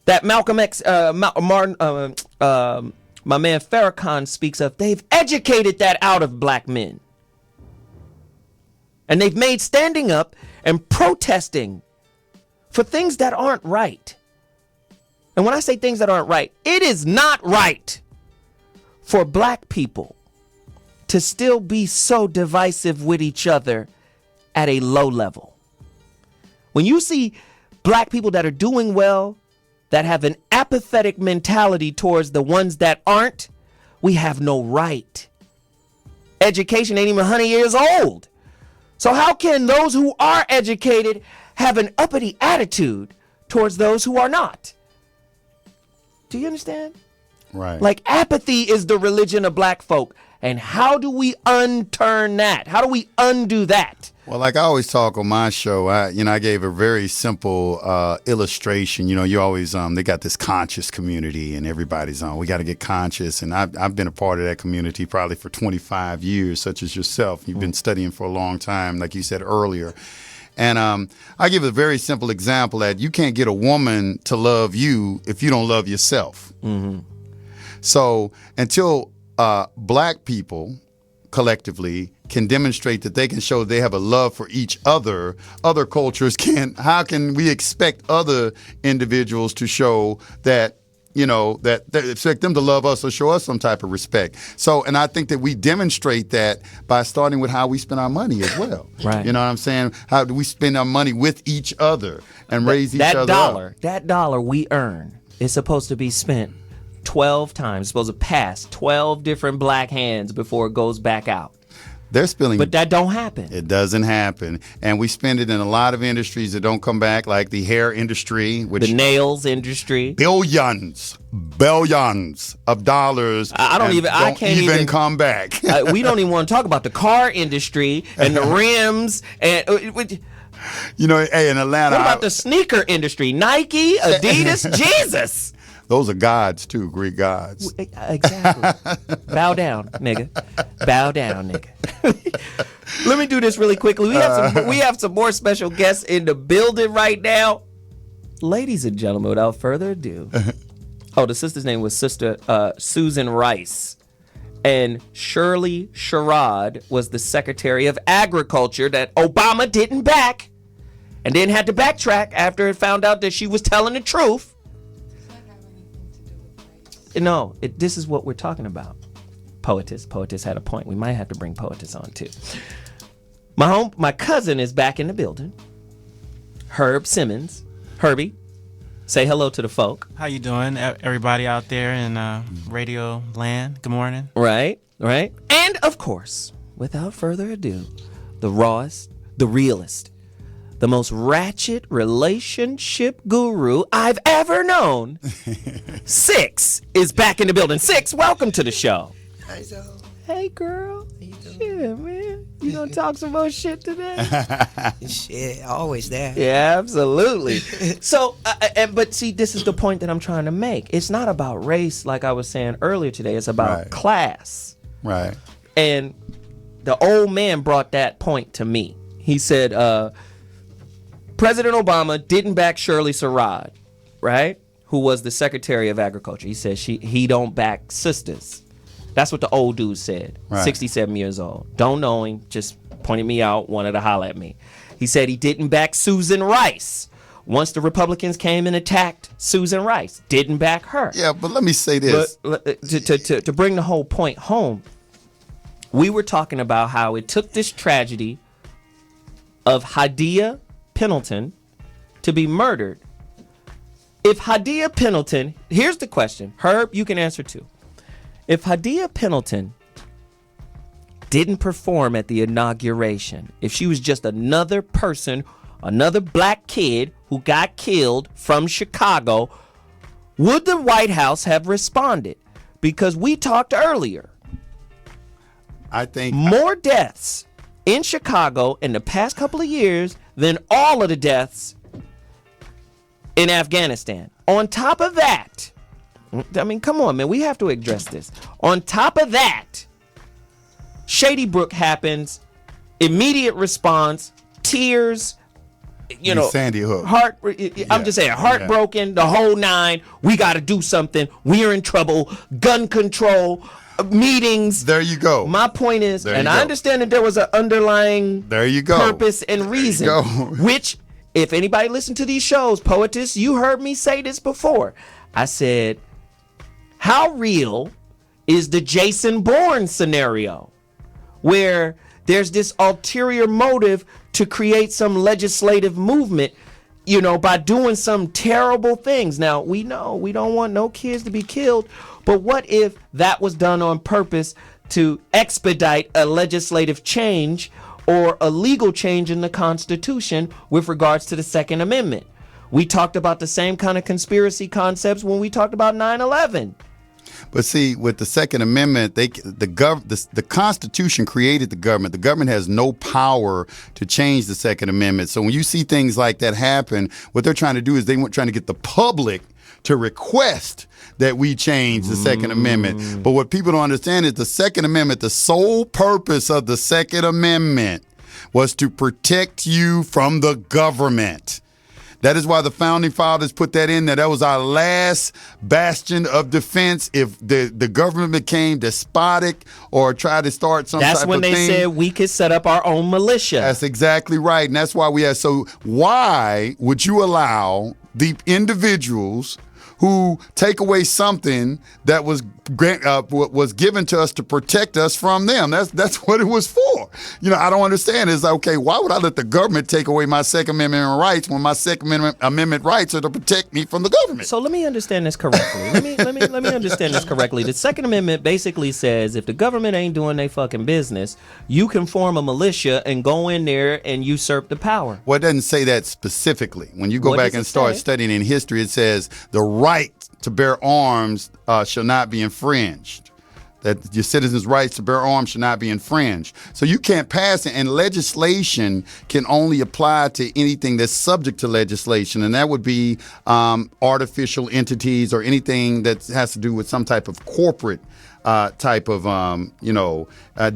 that Malcolm X, my man Farrakhan speaks of. They've educated that out of black men. And they've made standing up and protesting for things that aren't right. And when I say things that aren't right, it is not right for black people to still be so divisive with each other at a low level. When you see black people that are doing well, that have an apathetic mentality towards the ones that aren't, we have no right. Education ain't even 100 years old. So how can those who are educated have an uppity attitude towards those who are not? Do you understand?
Right.
Like apathy is the religion of black folk. And how do we unturn that? How do we undo that?
Well, like I always talk on my show, I gave a very simple illustration. You always they got this conscious community, and everybody's on. We got to get conscious, and I've been a part of that community probably for 25 years, such as yourself. You've been studying for a long time, like you said earlier. And I give a very simple example that you can't get a woman to love you if you don't love yourself. Mm-hmm. So until black people collectively can demonstrate that they can show they have a love for each other, other cultures can't. How can we expect other individuals to show that, that they expect them to love us or show us some type of respect? So, and I think that we demonstrate that by starting with how we spend our money as well.
Right.
You know what I'm saying? How do we spend our money with each other and raise each other up?
That dollar we earn is supposed to be spent 12 times. It's supposed to pass 12 different black hands before it goes back out.
They're spilling.
But that don't happen.
It doesn't happen. And we spend it in a lot of industries that don't come back, like the hair industry, which
the nails industry.
Billions of dollars.
I can't even
come back.
We don't even want to talk about the car industry and the rims and
hey, in Atlanta.
What about the sneaker industry? Nike, Adidas, Jesus.
Those are gods too, Greek gods.
Exactly. Bow down, nigga. Bow down, nigga. Let me do this really quickly. We have some more special guests in the building right now. Ladies and gentlemen, without further ado. Oh, the sister's name was Sister Susan Rice. And Shirley Sherrod was the Secretary of Agriculture that Obama didn't back and then had to backtrack after it found out that she was telling the truth. No, this is what we're talking about. Poetess had a point. We might have to bring Poetess on too. My cousin is back in the building. Herb Simmons. Herbie, say hello to the folk.
How you doing, everybody out there in radio land? Good morning.
Right. And of course, without further ado, the rawest, the realest, the most ratchet relationship guru I've ever known. Six is back in the building. Six, welcome to the show.
Hi, Zoe.
Hey, girl. Shit, man. You gonna talk some more shit today?
Shit, always there.
Yeah, absolutely. So, but see, this is the point that I'm trying to make. It's not about race, like I was saying earlier today. It's about
Right.
class.
Right.
And the old man brought that point to me. He said, President Obama didn't back Shirley Sarad, right? Who was the Secretary of Agriculture. He said he don't back sisters. That's what the old dude said.
Right.
67 years old. Don't know him. Just pointed me out. Wanted to holler at me. He said he didn't back Susan Rice. Once the Republicans came and attacked Susan Rice, didn't back her.
Yeah, but let me say this.
But to bring the whole point home, we were talking about how it took this tragedy of Hadia Pendleton to be murdered. If Hadia Pendleton, here's the question, Herb, you can answer too. If Hadia Pendleton didn't perform at the inauguration, if she was just another person, another black kid who got killed from Chicago, would the White House have responded? Because we talked earlier,
I think
more deaths in Chicago in the past couple of years than all of the deaths in Afghanistan. On top of that, I mean, come on, man, we have to address this. On top of that, Shady Brook happens, immediate response, tears, you know,
Sandy Hook.
I'm just saying, heartbroken, the whole nine. We got to do something. We are in trouble. Gun control, meetings.
There you go.
My point is,
There
and
you
I
go.
understand that there was an underlying
There you go.
purpose and reason,
go.
which, if anybody listened to these shows, Poetess, you heard me say this before. I said, how real is the Jason Bourne scenario where there's this ulterior motive to create some legislative movement, you know, by doing some terrible things? Now, we know we don't want no kids to be killed, but what if that was done on purpose to expedite a legislative change or a legal change in the Constitution with regards to the Second Amendment? We talked about the same kind of conspiracy concepts when we talked about 9/11.
But see, with the Second Amendment, the Constitution created the government. The government has no power to change the Second Amendment. So when you see things like that happen, what they're trying to do is trying to get the public to request that we change the Second Amendment. But what people don't understand is the Second Amendment, the sole purpose of the Second Amendment was to protect you from the government. That is why the founding fathers put that in there. That was our last bastion of defense. If the government became despotic or tried to start some
That's
type
when
of
they
thing.
said we could set up our own militia.
That's exactly right. And that's why we have. So why would you allow the individuals who take away something that was given to us to protect us from them? That's what it was for. You know, I don't understand. It's like, okay, why would I let the government take away my Second Amendment rights when my Second Amendment rights are to protect me from the government?
So let me understand this correctly. Let me understand this correctly. The Second Amendment basically says if the government ain't doing their fucking business, you can form a militia and go in there and usurp the power.
Well, it doesn't say that specifically. When you go
What
back
does
and
it
start
say?
studying in history, it says the right to bear arms shall not be infringed. That your citizens' rights to bear arms should not be infringed. So you can't pass it, and legislation can only apply to anything that's subject to legislation, and that would be artificial entities or anything that has to do with some type of corporate type of,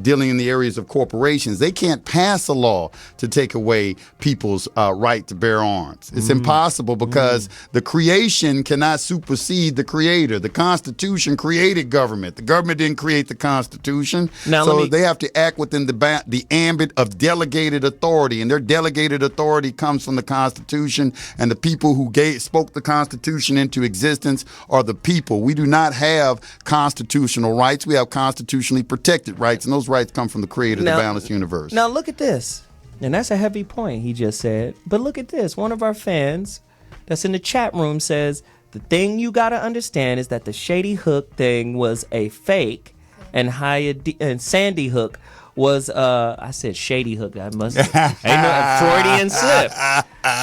dealing in the areas of corporations. They can't pass a law to take away people's right to bear arms. It's impossible because the creation cannot supersede the creator. The Constitution created government. The government didn't create the Constitution.
Now,
so
let me-
they have to act within the ambit of delegated authority, and their delegated authority comes from the Constitution, and the people who spoke the Constitution into existence are the people. We do not have constitutional rights. We have constitutionally protected rights, and those rights come from the creator of the balanced universe.
Now look at this. And that's a heavy point he just said. But look at this. One of our fans that's in the chat room says, the thing you got to understand is that the Shady Hook thing was a fake, and Sandy Hook was, I said Shady Hook. I must ain't no Freudian slip.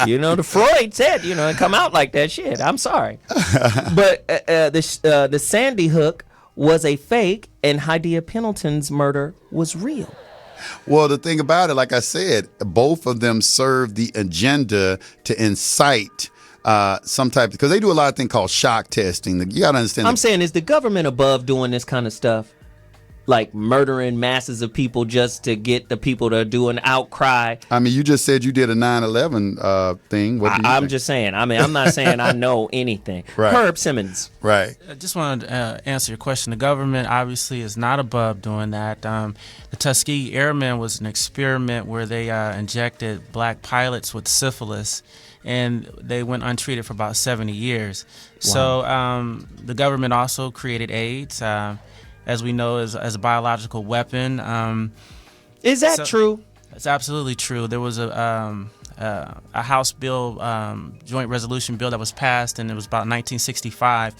You know, the Freud said, it come out like that shit. I'm sorry. But the Sandy Hook was a fake, and Hadiya Pendleton's murder was real.
Well, the thing about it, like I said, both of them serve the agenda to incite some type, because they do a lot of things called shock testing. You got to understand.
I'm saying, is the government above doing this kind of stuff? Like murdering masses of people just to get the people to do an outcry.
I mean, you just said you did a 9/11 thing. What do you
I'm
think?
just saying. I mean, I'm not saying I know anything.
Right.
Herb Simmons.
Right.
I just wanted to answer your question. The government obviously is not above doing that. The Tuskegee Airmen was an experiment where they injected black pilots with syphilis, and they went untreated for about 70 years. Wow. So the government also created AIDS, as we know, as a biological weapon.
Is that true?
It's absolutely true. There was a House bill, joint resolution bill that was passed, and it was about 1965,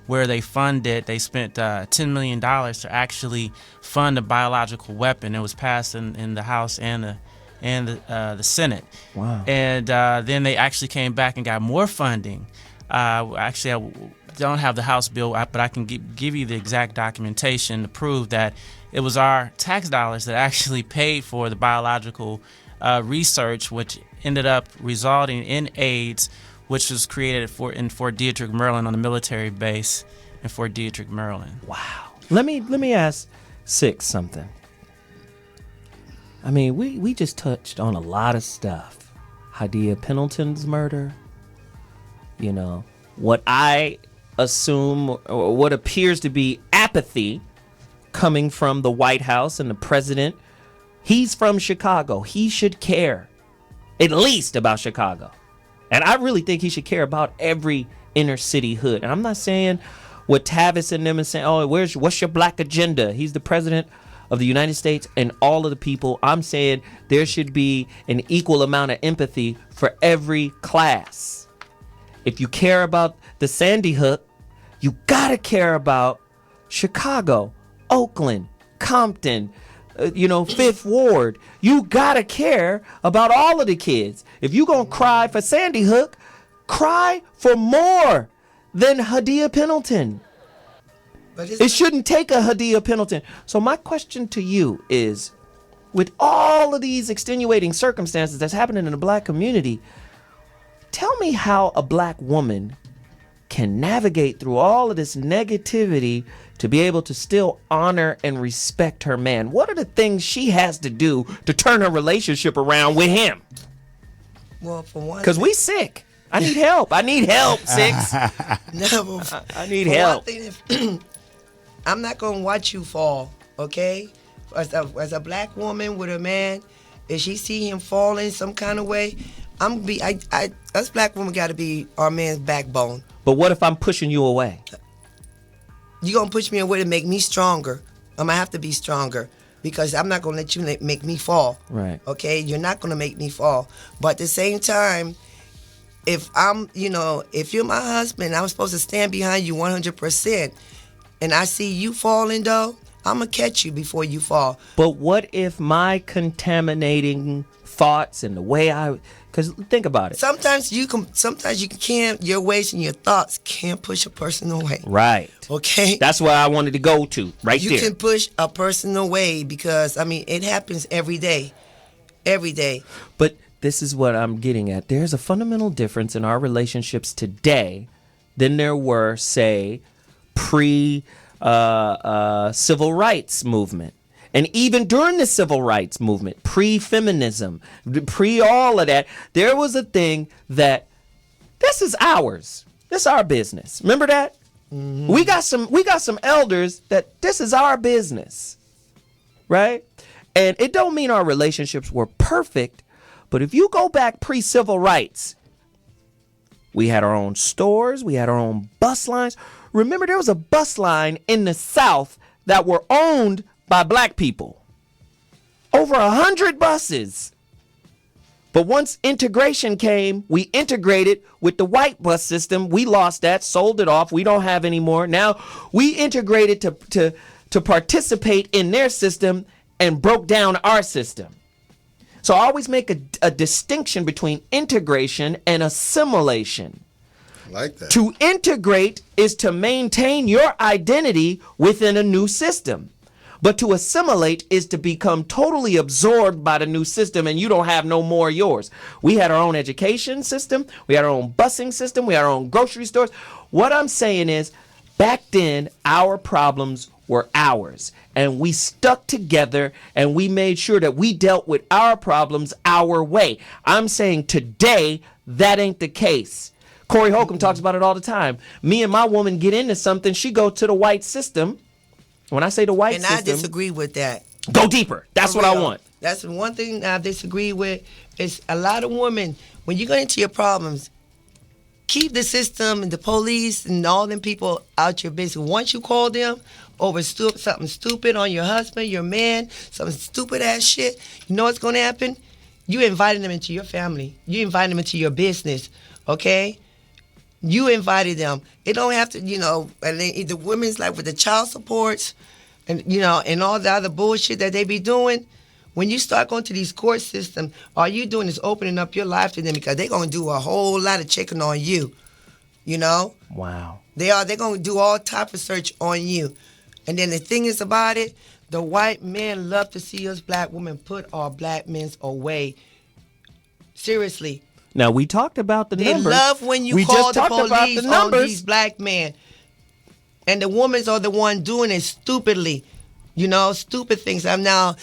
where they spent $10 million to actually fund a biological weapon. It was passed in the House and the Senate.
Wow.
And then they actually came back and got more funding. I don't have the House bill, but I can give you the exact documentation to prove that it was our tax dollars that actually paid for the biological research, which ended up resulting in AIDS, which was created in Fort Detrick, Maryland, on a military base in Fort Detrick, Maryland.
Wow. Let me ask Six something. I mean, we just touched on a lot of stuff. Hadiya Pendleton's murder, what I assume, or what appears to be apathy coming from the White House and the president. He's from Chicago. He should care at least about Chicago. And I really think he should care about every inner city hood. And I'm not saying what Tavis and them is saying, what's your black agenda? He's the president of the United States and all of the people. I'm saying there should be an equal amount of empathy for every class. If you care about the Sandy Hook, you gotta care about Chicago, Oakland, Compton, Fifth Ward. You gotta care about all of the kids. If you gonna cry for Sandy Hook, cry for more than Hadiya Pendleton.
But
It shouldn't take a Hadiya Pendleton. So my question to you is, with all of these extenuating circumstances that's happening in the black community, tell me how a black woman can navigate through all of this negativity to be able to still honor and respect her man. What are the things she has to do to turn her relationship around with him?
Well, for one,
Because we sick. I need help. I need help, Six.
no,
I need
for
help.
one thing, I'm not gonna watch you fall, okay? As a black woman with a man, if she see him falling some kind of way, us black women got to be our man's backbone.
But what if I'm pushing you away?
You gonna push me away to make me stronger. I'm gonna have to be stronger because I'm not gonna let you make me fall.
Right.
Okay, you're not gonna make me fall. But at the same time, if if you're my husband, I'm supposed to stand behind you 100%, and I see you falling though, I'm gonna catch you before you fall.
But what if my contaminating thoughts and the way because think about it.
Sometimes you can't. Your ways and your thoughts can't push a person away.
Right.
Okay.
That's where I wanted to go to. Right
You
there.
can push a person away because it happens every day. Every day.
But this is what I'm getting at. There's a fundamental difference in our relationships today than there were, say, pre civil rights movement. And even during the civil rights movement, pre-feminism, pre all of that, there was a thing that this is ours. This is our business. Remember that? Mm-hmm. We got some elders that this is our business. Right? And it don't mean our relationships were perfect, but if you go back pre-civil rights, we had our own stores, we had our own bus lines. Remember, there was a bus line in the South that were owned by black people. Over 100 buses But once integration came, we integrated with the white bus system. We lost that, sold it off. We don't have any more. Now we integrated to participate in their system and broke down our system. So I always make a distinction between integration and assimilation.
Like that.
To integrate is to maintain your identity within a new system. But to assimilate is to become totally absorbed by the new system and you don't have no more yours. We had our own education system. We had our own busing system. We had our own grocery stores. What I'm saying is, back then, our problems were ours. And we stuck together and we made sure that we dealt with our problems our way. I'm saying today, that ain't the case. Corey Holcomb talks about it all the time. Me and my woman get into something, she go to the white system. When I say the white system,
I disagree with that.
Go deeper. That's
For
what I
real.
want.
That's the one thing I disagree with. Is a lot of women, when you get into your problems, keep the system and the police and all them people out your business. Once you call them over something stupid on your husband, your man, some stupid ass shit, you know what's going to happen? You invited them into your family. You invited them into your business, okay? You invited them. It don't have to, and then the women's like with the child supports and, and all the other bullshit that they be doing. When you start going to these court systems, all you doing is opening up your life to them because they're going to do a whole lot of checking on you,
Wow.
They're going to do all type of search on you. And then the thing is about it, the white men love to see us black women put our black men away. Seriously.
Now, we talked about the
They
numbers.
love when you
we
call
just
the
talked about
police
the
on
numbers.
these black men. And the women are the one doing it stupidly. Stupid things. I'm now,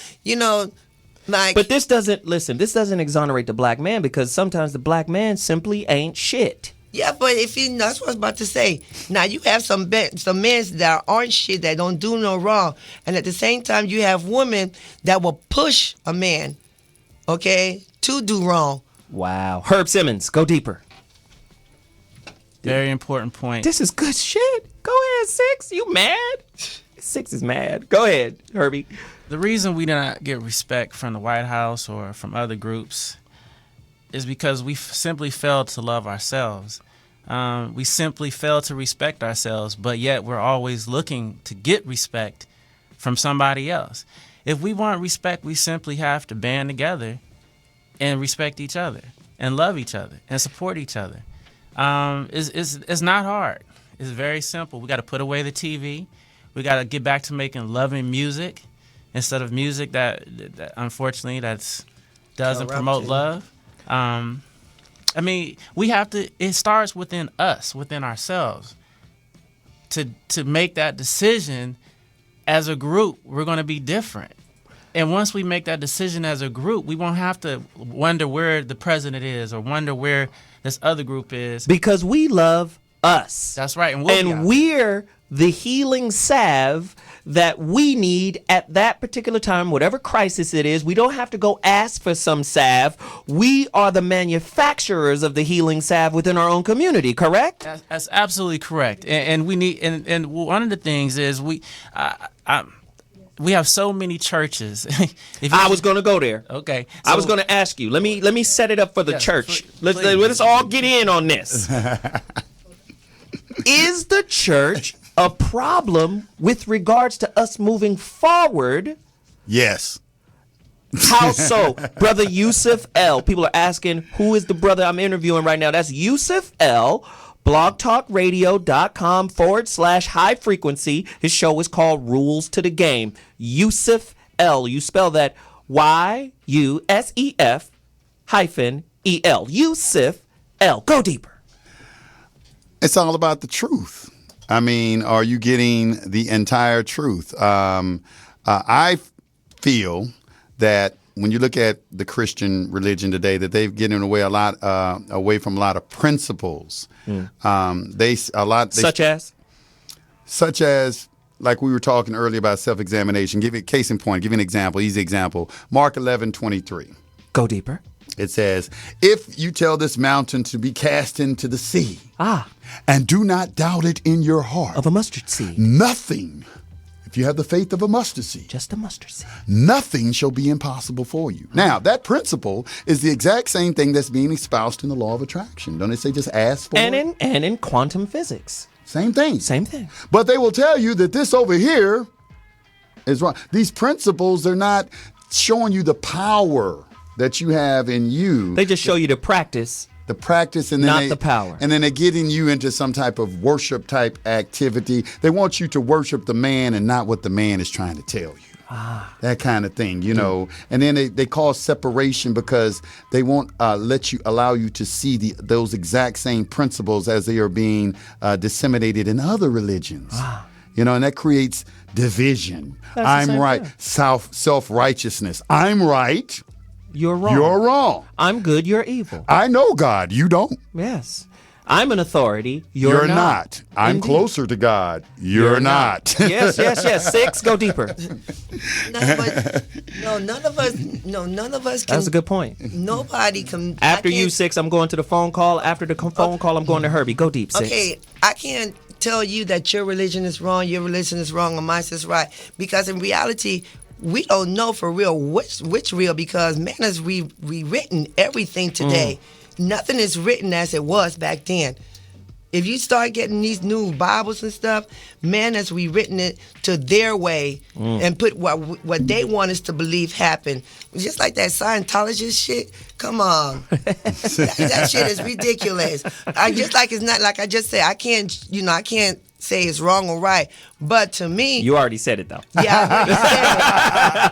like...
But this doesn't exonerate the black man because sometimes the black man simply ain't shit.
Yeah, but that's what I was about to say. Now, you have some men that aren't shit, that don't do no wrong. And at the same time, you have women that will push a man, okay, to do wrong.
Wow. Herb Simmons, go deeper.
Very important point.
This is good shit. Go ahead, Six. You mad? Six is mad. Go ahead, Herbie.
The reason we did not get respect from the White House or from other groups is because we simply failed to love ourselves. We simply failed to respect ourselves, but yet we're always looking to get respect from somebody else. If we want respect, we simply have to band together and respect each other and love each other and support each other. It's not hard. It's very simple. We got to put away the TV. We got to get back to making loving music instead of music that unfortunately doesn't promote love. We have to. It starts within us, within ourselves, to make that decision. As a group, we're going to be different. And once we make that decision as a group, we won't have to wonder where the president is or wonder where this other group is.
Because we love us.
That's right.
And we're the healing salve that we need at that particular time, whatever crisis it is. We don't have to go ask for some salve. We are the manufacturers of the healing salve within our own community, correct?
That's absolutely correct. And we need, and one of the things is we have so many churches.
I was going to go there.
Okay.
I was going to ask you. Let me set it up for the church. Let's all get in on this. Is the church a problem with regards to us moving forward?
Yes.
How so? Brother Yusuf L. People are asking, who is the brother I'm interviewing right now? That's Yusuf L. blogtalkradio.com/high frequency. His show is called Rules to the Game. Yusuf L. You spell that YUSEF-EL. Yusuf L. Go deeper.
It's all about the truth. I mean, are you getting the entire truth? I feel that when you look at the Christian religion today, that they've given away away from a lot of principles. Such as like we were talking earlier about self-examination. Give it case in point. Give you an example, easy example. Mark 11:23.
Go deeper.
It says, if you tell this mountain to be cast into the sea, and do not doubt it in your heart,
of a mustard seed,
nothing if you have the faith of a mustard seed,
Just a mustard seed.
nothing shall be impossible for you. Now, that principle is the exact same thing that's being espoused in the law of attraction. Don't they say just ask for it?
And in quantum physics.
Same thing.
Same thing.
But they will tell you that this over here is wrong. These principles, they're not showing you the power that you have in you.
They just show you the practice.
The practice and then
Not the power.
And then they're getting you into some type of worship type activity. They want you to worship the man and not what the man is trying to tell you. That kind of thing, you know. And then they cause separation because they won't allow you to see those exact same principles as they are being disseminated in other religions. You know, and that creates division.
That's the
I'm
same
right.
thing.
Self-righteousness. I'm right.
You're wrong.
You're wrong.
I'm good. You're evil.
I know God. You don't.
Yes. I'm an authority. You're
not. I'm
Indeed.
closer to God. You're not.
Yes. 6. Go deeper.
None of us can.
That's a good point.
Nobody can.
After
I
you,
can't-
6, I'm going to the phone call. After the phone call, I'm going to Herbie. Go deep, 6.
Okay, I can't tell you that your religion is wrong, your religion is wrong, and mine is right. Because in reality, we don't know for real which real, because man has rewritten everything today. Nothing is written as it was back then. If you start getting these new Bibles and stuff, man has rewritten it to their way and put what they want us to believe happened. Just like that Scientologist shit. Come on, that shit is ridiculous. It's not like I just said. I can't say it's wrong or right. But to me,
You already said it, though.
yeah,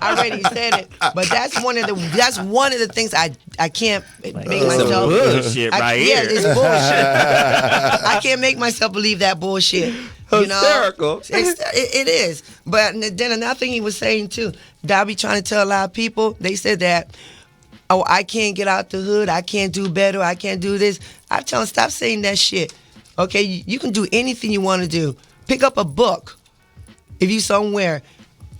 I already said it. But that's one of the things I can't make myself.
bullshit right
yeah,
here.
it's bullshit. I can't make myself believe that bullshit. You know?
Hysterical.
It is. But then another thing he was saying too, that I be trying to tell a lot of people. They said that, oh, I can't get out the hood. I can't do better. I can't do this. I tell them, stop saying that shit. Okay, you can do anything you want to do. Pick up a book. If you somewhere,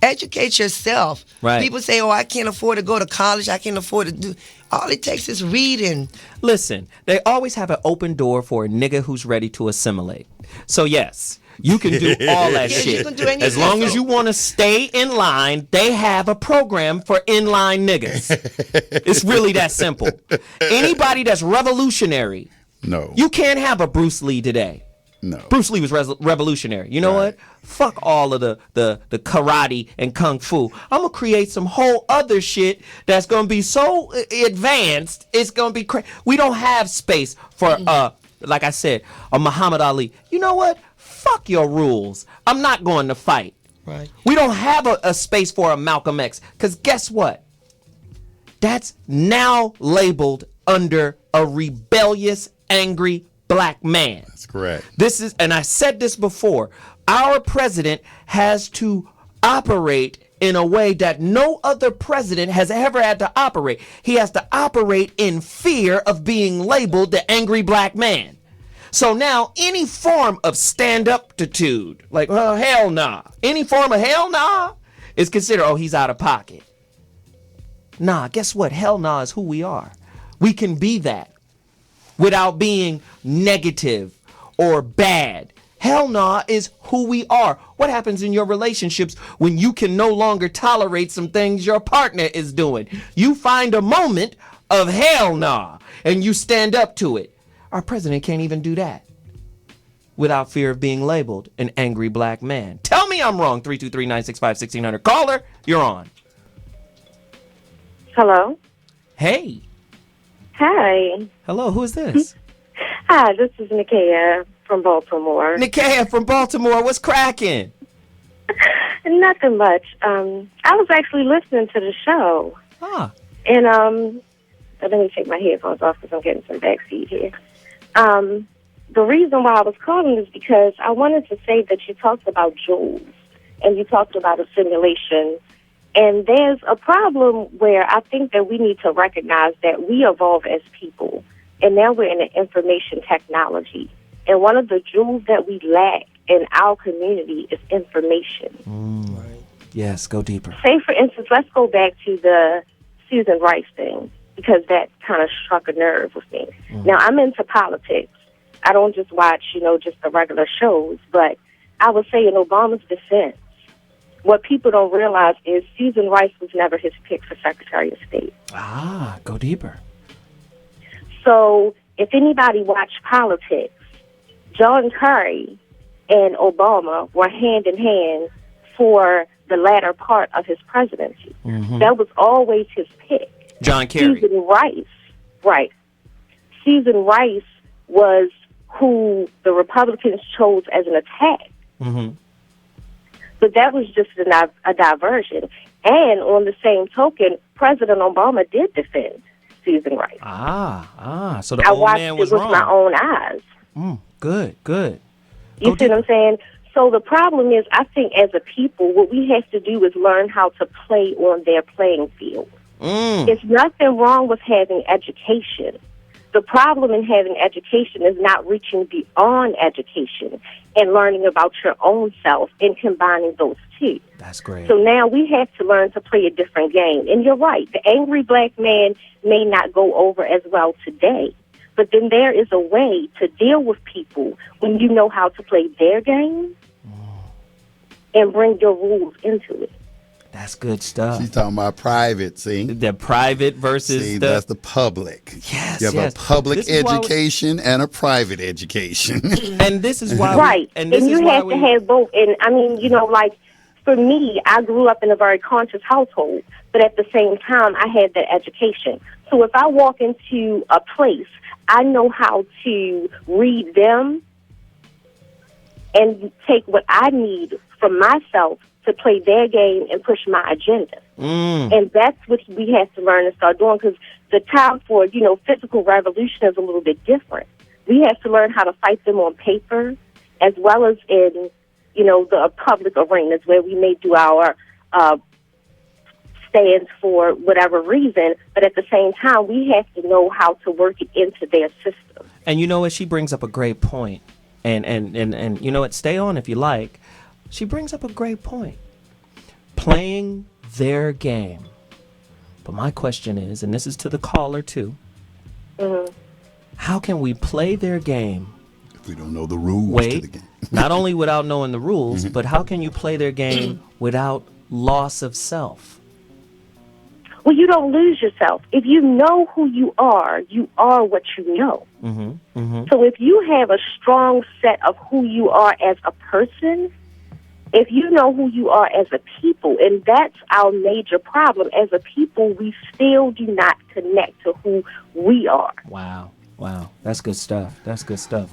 educate yourself.
Right.
People say, oh, I can't afford to go to college. I can't afford to do. All it takes is reading.
Listen, they always have an open door for a nigga who's ready to assimilate. So, yes, you can do all that
Yeah,
shit.
you can do anything.
As long as you want to stay in line, they have a program for inline niggas. It's really that simple. Anybody that's revolutionary,
No.
you can't have a Bruce Lee today.
No.
Bruce Lee was revolutionary. You know
Right.
what? Fuck all of the karate and kung fu. I'm going to create some whole other shit that's going to be so advanced, it's going to be crazy. We don't have space for, like I said, a Muhammad Ali. You know what? Fuck your rules. I'm not going to fight.
Right.
We don't have a space for a Malcolm X. Because guess what? That's now labeled under a rebellious, angry black man.
That's correct.
And I said this before, our president has to operate in a way that no other president has ever had to operate. He has to operate in fear of being labeled the angry black man. So now any form of stand-up-titude, like, oh, hell nah. Any form of hell nah is considered, oh, he's out of pocket. Nah, guess what? Hell nah is who we are. We can be that without being negative or bad. Hell nah is who we are. What happens in your relationships when you can no longer tolerate some things your partner is doing? You find a moment of hell nah and you stand up to it. Our president can't even do that without fear of being labeled an angry black man. Tell me I'm wrong. 323-965-1600. Caller, you're on.
Hello.
Hey.
Hi.
Hello, who is this?
Hi, this is Nikia from Baltimore.
Nikia from Baltimore. What's cracking?
Nothing much. I was actually listening to the show.
Ah.
And let me take my headphones off because I'm getting some backseat here. The reason why I was calling is because I wanted to say that you talked about jewels and you talked about a simulation. And there's a problem where I think that we need to recognize that we evolve as people. And now we're in an information technology. And one of the jewels that we lack in our community is information.
Yes, go deeper.
Say, for instance, let's go back to the Susan Rice thing, because that kind of struck a nerve with me. Now, I'm into politics. I don't just watch, just the regular shows, but I would say in Obama's defense, what people don't realize is Susan Rice was never his pick for Secretary of State.
Ah, go deeper.
So if anybody watched politics, John Kerry and Obama were hand in hand for the latter part of his presidency. That was always his pick.
John Kerry.
Susan Rice, right. Susan Rice was who the Republicans chose as an attack. But that was just a diversion. And on the same token, President Obama did defend Susan Rice.
So the
I
old
watched
man
it
was
with
wrong.
my own eyes.
Good.
You see what I'm saying? So the problem is, I think as a people, what we have to do is learn how to play on their playing field. There's nothing wrong with having education. The problem in having education is not reaching beyond education and learning about your own self and combining those two.
That's great.
So now we have to learn to play a different game. And you're right, the angry black man may not go over as well today. But then there is a way to deal with people when you know how to play their game and bring your rules into it.
That's good stuff.
She's talking about private, see?
The private versus
See,
the...
that's the public.
Yes,
You have
yes.
a public
This is why we-
education and a private education.
And this is why...
Right.
And this is
you
why
have to have both. And I mean, like for me, I grew up in a very conscious household, but at the same time, I had that education. So if I walk into a place, I know how to read them and take what I need from myself to play their game and push my agenda. And that's what we have to learn and start doing, because the time for, physical revolution is a little bit different. We have to learn how to fight them on paper as well as in, the public arenas where we may do our stands for whatever reason, but at the same time, we have to know how to work it into their system.
And you know what? She brings up a great point. And you know what? Stay on if you like. She brings up a great point. Playing their game. But my question is, and this is to the caller too, how can we play their game?
If we don't know the rules to the game.
Not only without knowing the rules, but how can you play their game without loss of self?
Well, you don't lose yourself. If you know who you are what you know. So if you have a strong set of who you are as a person, if you know who you are as a people, and that's our major problem. As a people, we still do not connect to who we are.
Wow. That's good stuff.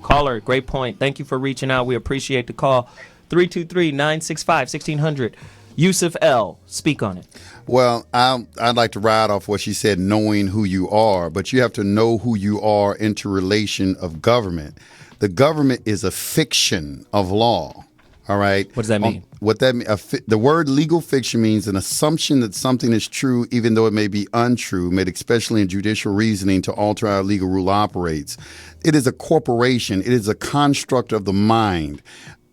Caller, great point. Thank you for reaching out. We appreciate the call. 323-965-1600. Yusuf L., speak on it.
Well, I'd like to ride off what she said, knowing who you are, but you have to know who you are into relation of government. The government is a fiction of law. All right.
What does that mean?
What that means? The word legal fiction means an assumption that something is true, even though it may be untrue, made especially in judicial reasoning to alter how a legal rule operates. It is a corporation. It is a construct of the mind.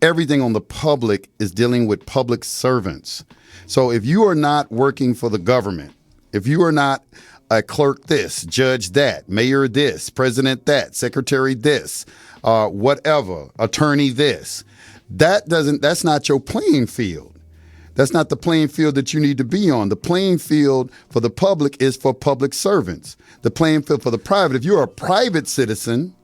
Everything on the public is dealing with public servants. So if you are not working for the government, if you are not a clerk this, judge that, mayor this, president that, secretary this, whatever, attorney this, that's not your playing field. That's not the playing field that you need to be on. The playing field for the public is for public servants. The playing field for the private, if you're a private citizen,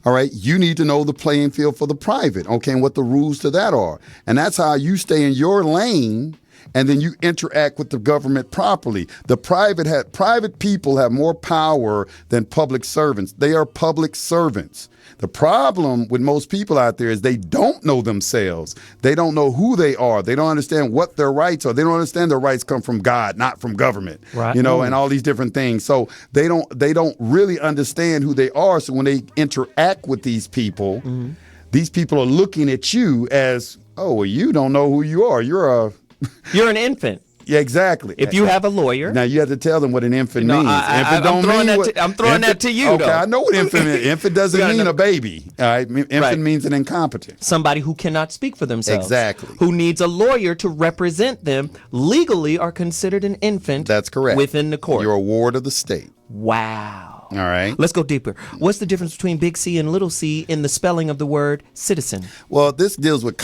all right, you need to know the playing field for the private, okay, and what the rules to that are. And that's how you stay in your lane, and then you interact with the government properly. The private people have more power than public servants. They are public servants. The problem with most people out there is they don't know themselves. They don't know who they are. They don't understand what their rights are. They don't understand their rights come from God, not from government.
Right.
And all these different things. So they don't really understand who they are. So when they interact with these people are looking at you as, oh, well, you don't know who you are. You're
an infant.
Yeah, exactly.
If you have a lawyer.
Now you have to tell them what an infant means.
I'm throwing that to you,
okay,
though.
I know what infant means. Infant doesn't mean a baby. All right? Infant means an incompetent.
Somebody who cannot speak for themselves.
Exactly.
Who needs a lawyer to represent them legally are considered an infant.
That's correct.
Within the court.
You're a ward of the state.
Wow.
All right.
Let's go deeper. What's the difference between big C and little c in the spelling of the word citizen?
Well, this deals with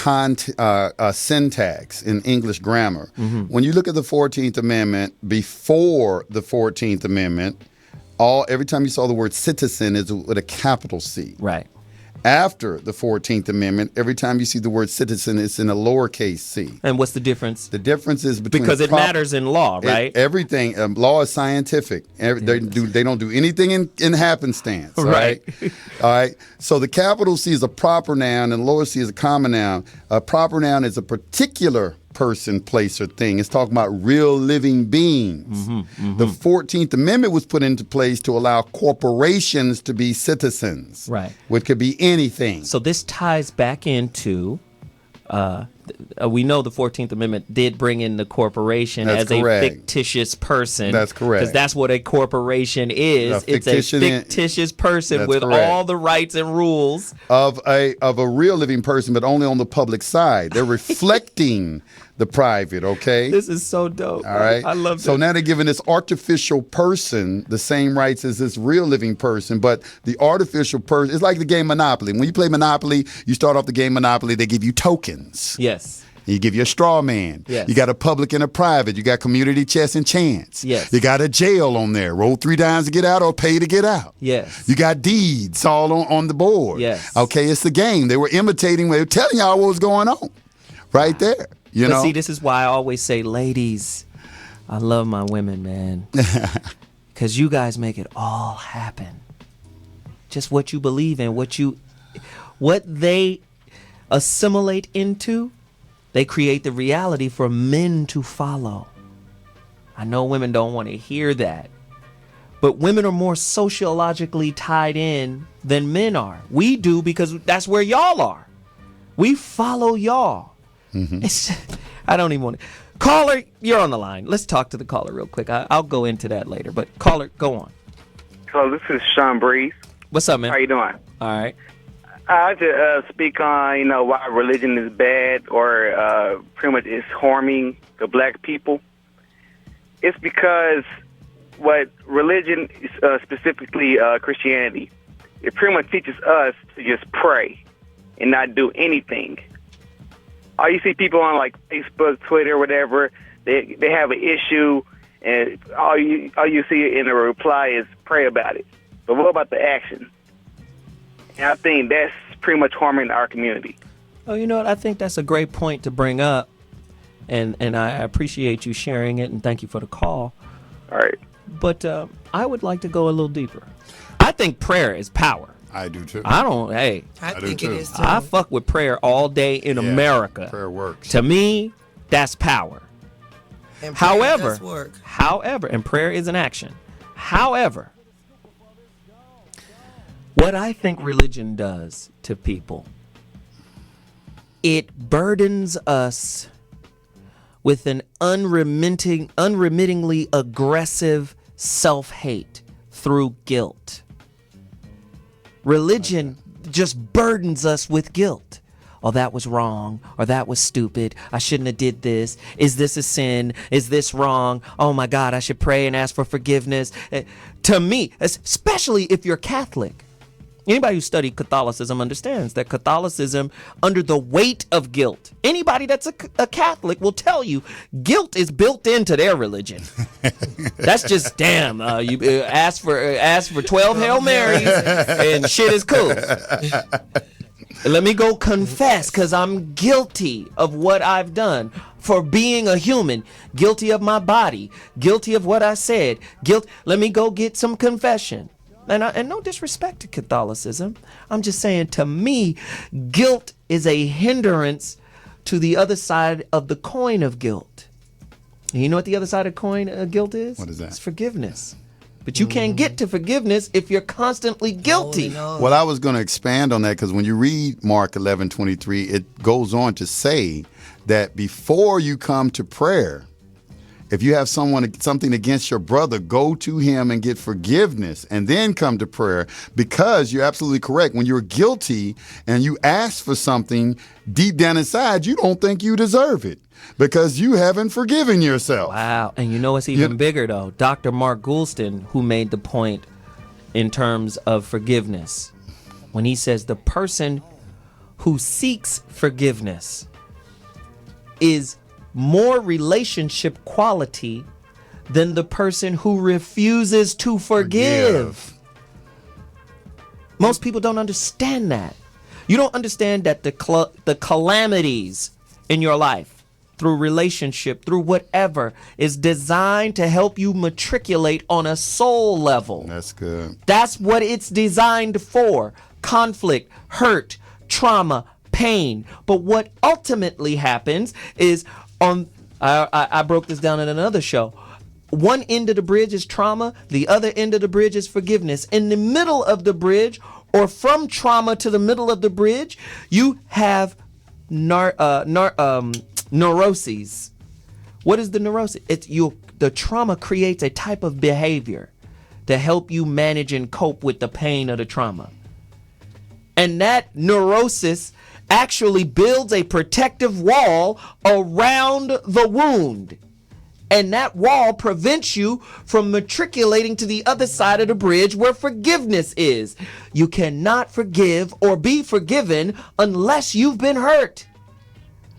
syntax in English grammar.
Mm-hmm.
When you look at the 14th Amendment, before the 14th Amendment, every time you saw the word citizen is with a capital C.
Right.
After the 14th Amendment, every time you see the word citizen, it's in a lowercase c.
And what's the difference?
The difference is between
Because it matters in law, right?
Everything. Law is scientific. They don't do anything in happenstance.
Right.
All right. So the capital C is a proper noun and lower C is a common noun. A proper noun is a particular person, place, or thing. It's talking about real living beings. The 14th Amendment was put into place to allow corporations to be citizens.
Right.
Which could be anything.
So this ties back into, we know the 14th Amendment did bring in the corporation
That's
as
correct.
a fictitious person.
That's correct.
Because that's what a corporation is. It's a fictitious person
That's
with
correct.
all the rights and rules.
Of a real living person, but only on the public side. They're reflecting the private, okay?
This is so dope.
All right.
I love
So
this.
now they're giving this artificial person the same rights as this real living person, but the artificial person, it's like the game Monopoly. When you play Monopoly, you start off the game Monopoly, they give you tokens.
Yes.
You give you a straw man.
Yes.
You got a public and a private. You got community, chess, and chance.
Yes.
You got a jail on there. Roll 3 dimes to get out or pay to get out.
Yes.
You got deeds all on the board.
Yes.
Okay, it's the game. They were imitating, they were telling y'all what was going on right there. You
But
know?
see, this is why I always say, ladies, I love my women, man. Because you guys make it all happen. Just what you believe in, what they assimilate into, they create the reality for men to follow. I know women don't want to hear that. But women are more sociologically tied in than men are. We do because that's where y'all are. We follow y'all. It's, I don't even want to. Caller, you're on the line. Let's talk to the caller real quick. I'll go into that later. But caller, go on.
Hello, this is Sean Breeze.
What's up, man?
How you doing?
All right.
I just speak on, why religion is bad or pretty much is harming the black people. It's because what religion, specifically Christianity, it pretty much teaches us to just pray and not do anything. All you see people on like Facebook, Twitter, whatever, they have an issue, and all you see in the reply is pray about it. But what about the action? And I think that's pretty much harming our community.
Oh, you know what? I think that's a great point to bring up, and I appreciate you sharing it, and thank you for the call.
All right.
But I would like to go a little deeper. I think prayer is power.
I do too.
I
think
too.
it is too.
I fuck with prayer all day in America.
Prayer works.
To me, that's power.
And prayer
However,
does work.
and prayer is an action. However, what I think religion does to people, it burdens us with an unremittingly aggressive self-hate through guilt. Religion just burdens us with guilt. Oh, that was wrong, or that was stupid. I shouldn't have did this. Is this a sin? Is this wrong? Oh my God, I should pray and ask for forgiveness. To me, especially if you're Catholic, anybody who studied Catholicism understands that Catholicism, under the weight of guilt, anybody that's a Catholic will tell you guilt is built into their religion. That's just damn. You ask for 12 Hail Marys and shit is cool. Let me go confess because I'm guilty of what I've done for being a human, guilty of my body, guilty of what I said. Let me go get some confession. And no disrespect to Catholicism. I'm just saying, to me, guilt is a hindrance to the other side of the coin of guilt. And you know what the other side of coin of guilt is?
What is that?
It's forgiveness. But you can't get to forgiveness if you're constantly guilty.
Well, I was going to expand on that because when you read Mark 11:23, it goes on to say that before you come to prayer, if you have something against your brother, go to him and get forgiveness and then come to prayer, because you're absolutely correct. When you're guilty and you ask for something, deep down inside, you don't think you deserve it because you haven't forgiven yourself.
Wow. And you know what's even bigger, though? Dr. Mark Goulston, who made the point in terms of forgiveness when he says the person who seeks forgiveness is more relationship quality than the person who refuses to forgive. Most people don't understand that. You don't understand that the calamities in your life, through relationship, through whatever, is designed to help you matriculate on a soul level.
That's good.
That's what it's designed for. Conflict, hurt, trauma, pain. But what ultimately happens is I broke this down in another show. One end of the bridge is trauma. The other end of the bridge is forgiveness. In the middle of the bridge, or from trauma to the middle of the bridge, you have neuroses. What is the neurosis? The trauma creates a type of behavior to help you manage and cope with the pain of the trauma. And that neurosis actually builds a protective wall around the wound. And that wall prevents you from matriculating to the other side of the bridge where forgiveness is. You cannot forgive or be forgiven unless you've been hurt.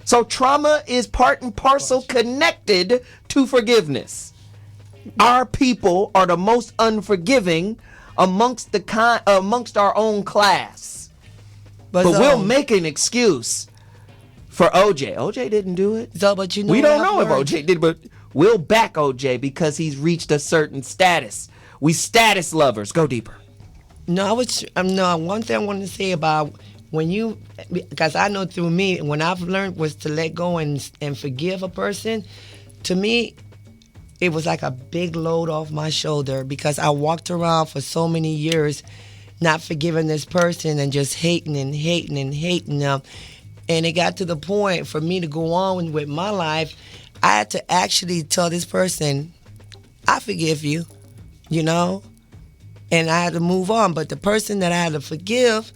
So trauma is part and parcel connected to forgiveness. Our people are the most unforgiving amongst our own class. But we'll make an excuse for OJ. OJ didn't do it.
So, but you know,
we don't know if OJ did, but we'll back OJ because he's reached a certain status. We status lovers. Go deeper.
No, one thing I wanted to say about because I know through me, when I've learned was to let go and forgive a person, to me, it was like a big load off my shoulder because I walked around for so many years not forgiving this person and just hating them. And it got to the point for me to go on with my life, I had to actually tell this person, I forgive you, and I had to move on. But the person that I had to forgive,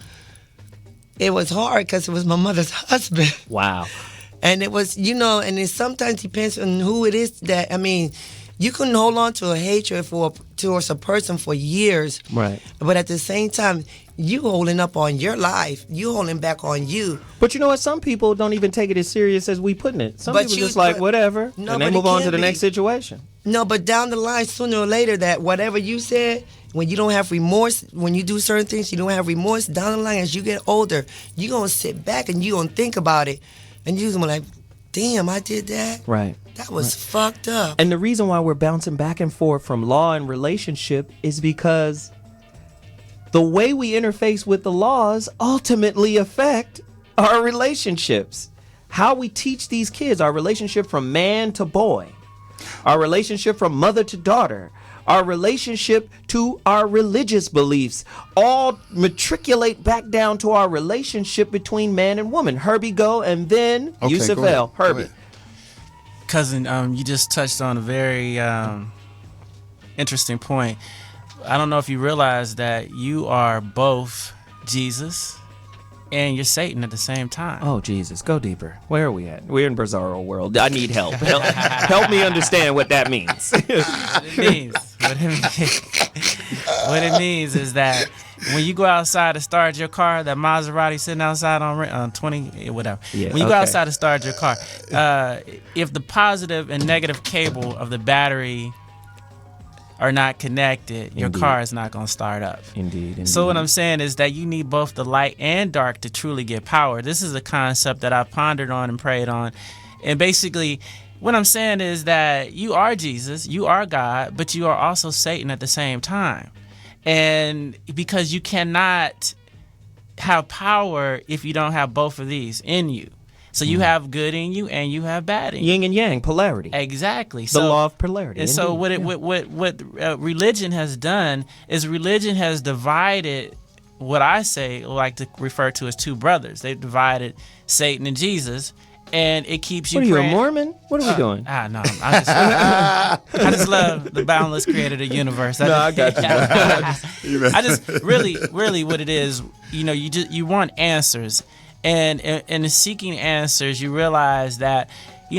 it was hard because it was my mother's husband.
Wow.
And it was, and it sometimes depends on who it is you can hold on to a hatred towards a person for years.
Right.
But at the same time, you holding up on your life. You holding back on you.
But you know what? Some people don't even take it as serious as we putting it. Some people just like, whatever.
No,
and they move on to the next situation.
No, but down the line, sooner or later, that whatever you said, when you don't have remorse, when you do certain things, you don't have remorse, down the line, as you get older, you're going to sit back and you're going to think about it. And you're going to be like, damn, I did that?
Right.
That was fucked up.
And the reason why we're bouncing back and forth from law and relationship is because the way we interface with the laws ultimately affect our relationships. How we teach these kids, our relationship from man to boy, our relationship from mother to daughter, our relationship to our religious beliefs, all matriculate back down to our relationship between man and woman. Herbie, go, and then Yusuf L. Herbie.
Cousin, you just touched on a very interesting point. I don't know if you realize that you are both Jesus and you're Satan at the same time.
Oh, Jesus. Go deeper. Where are we at? We're in Bizarro world. I need help. Help me understand what that means.
What it means is that when you go outside to start your car, that Maserati sitting outside on 20, whatever.
Yeah,
when you go outside to start your car, if the positive and negative cable of the battery are not connected, your car is not going to start up.
Indeed.
So what I'm saying is that you need both the light and dark to truly get power. This is a concept that I've pondered on and prayed on. And basically, what I'm saying is that you are Jesus, you are God, but you are also Satan at the same time. And because you cannot have power if you don't have both of these in you. So you have good in you and you have bad in you.
Yin and yang, polarity.
Exactly.
The law of polarity.
And so what religion has done is religion has divided what I like to refer to as two brothers. They've divided Satan and Jesus, and it keeps you
praying. What are you, a
praying.
Mormon? What are we doing?
No. I just love the boundless creator of the universe.
I got you.
I just really what it is, you want answers. And in seeking answers, you realize that,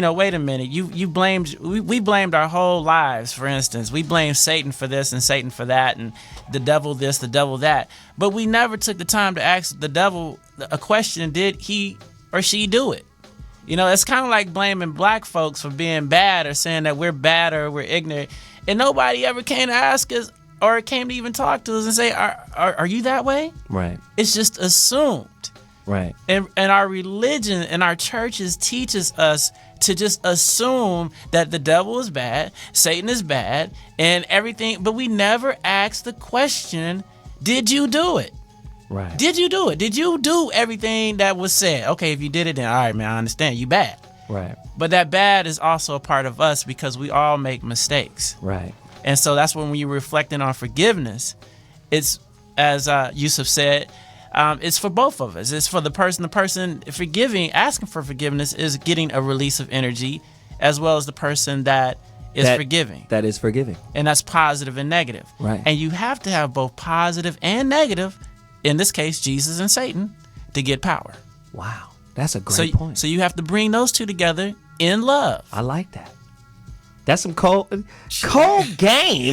wait a minute, you blamed, we blamed our whole lives, for instance. We blamed Satan for this and Satan for that, and the devil this, the devil that. But we never took the time to ask the devil a question: did he or she do it? It's kind of like blaming black folks for being bad, or saying that we're bad or we're ignorant, and nobody ever came to ask us or came to even talk to us and say, are you that way?
Right.
It's just assumed.
Right.
And our religion and our churches teaches us to just assume that the devil is bad, Satan is bad, and everything. But we never ask the question, did you do it?
Right.
Did you do it? Did you do everything that was said? Okay, if you did it, then all right, man, I understand. You bad.
Right.
But that bad is also a part of us because we all make mistakes.
Right.
And so that's when you're reflecting on forgiveness. It's, as Yusuf said, it's for both of us. It's for the person forgiving, asking for forgiveness is getting a release of energy, as well as the person that is forgiving.
That is forgiving.
And that's positive and negative.
Right.
And you have to have both positive and negative, in this case, Jesus and Satan, to get power.
Wow. That's a great point.
So you have to bring those two together in love.
I like that. That's some cold game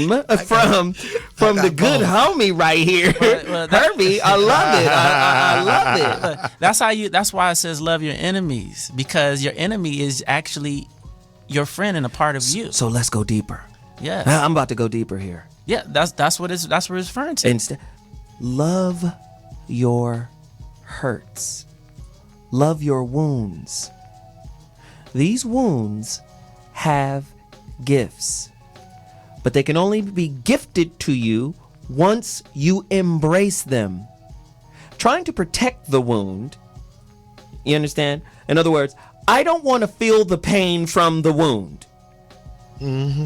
from the good homie right here, Herbie. I love it. I love it.
That's why it says love your enemies, because your enemy is actually your friend and a part of you.
So let's go deeper.
Yeah,
I'm about to go deeper here.
Yeah, that's what it's referring to.
Instead, love your hurts, love your wounds. These wounds have gifts, but they can only be gifted to you once you embrace them. Trying to protect the wound, you understand? In other words, I don't want to feel the pain from the wound.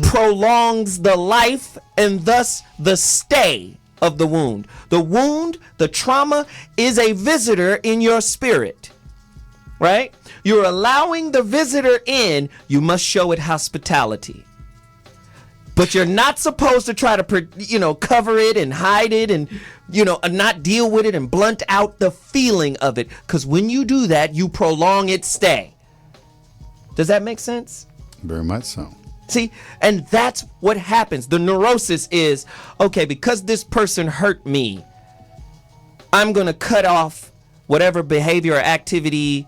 Prolongs the life and thus the stay of the wound. The wound, the trauma, is a visitor in your spirit, right? You're allowing the visitor in. You must show it hospitality. But you're not supposed to try to, cover it and hide it and, not deal with it and blunt out the feeling of it. Because when you do that, you prolong its stay. Does that make sense?
Very much so.
See, and that's what happens. The neurosis is, okay, because this person hurt me, I'm going to cut off whatever behavior or activity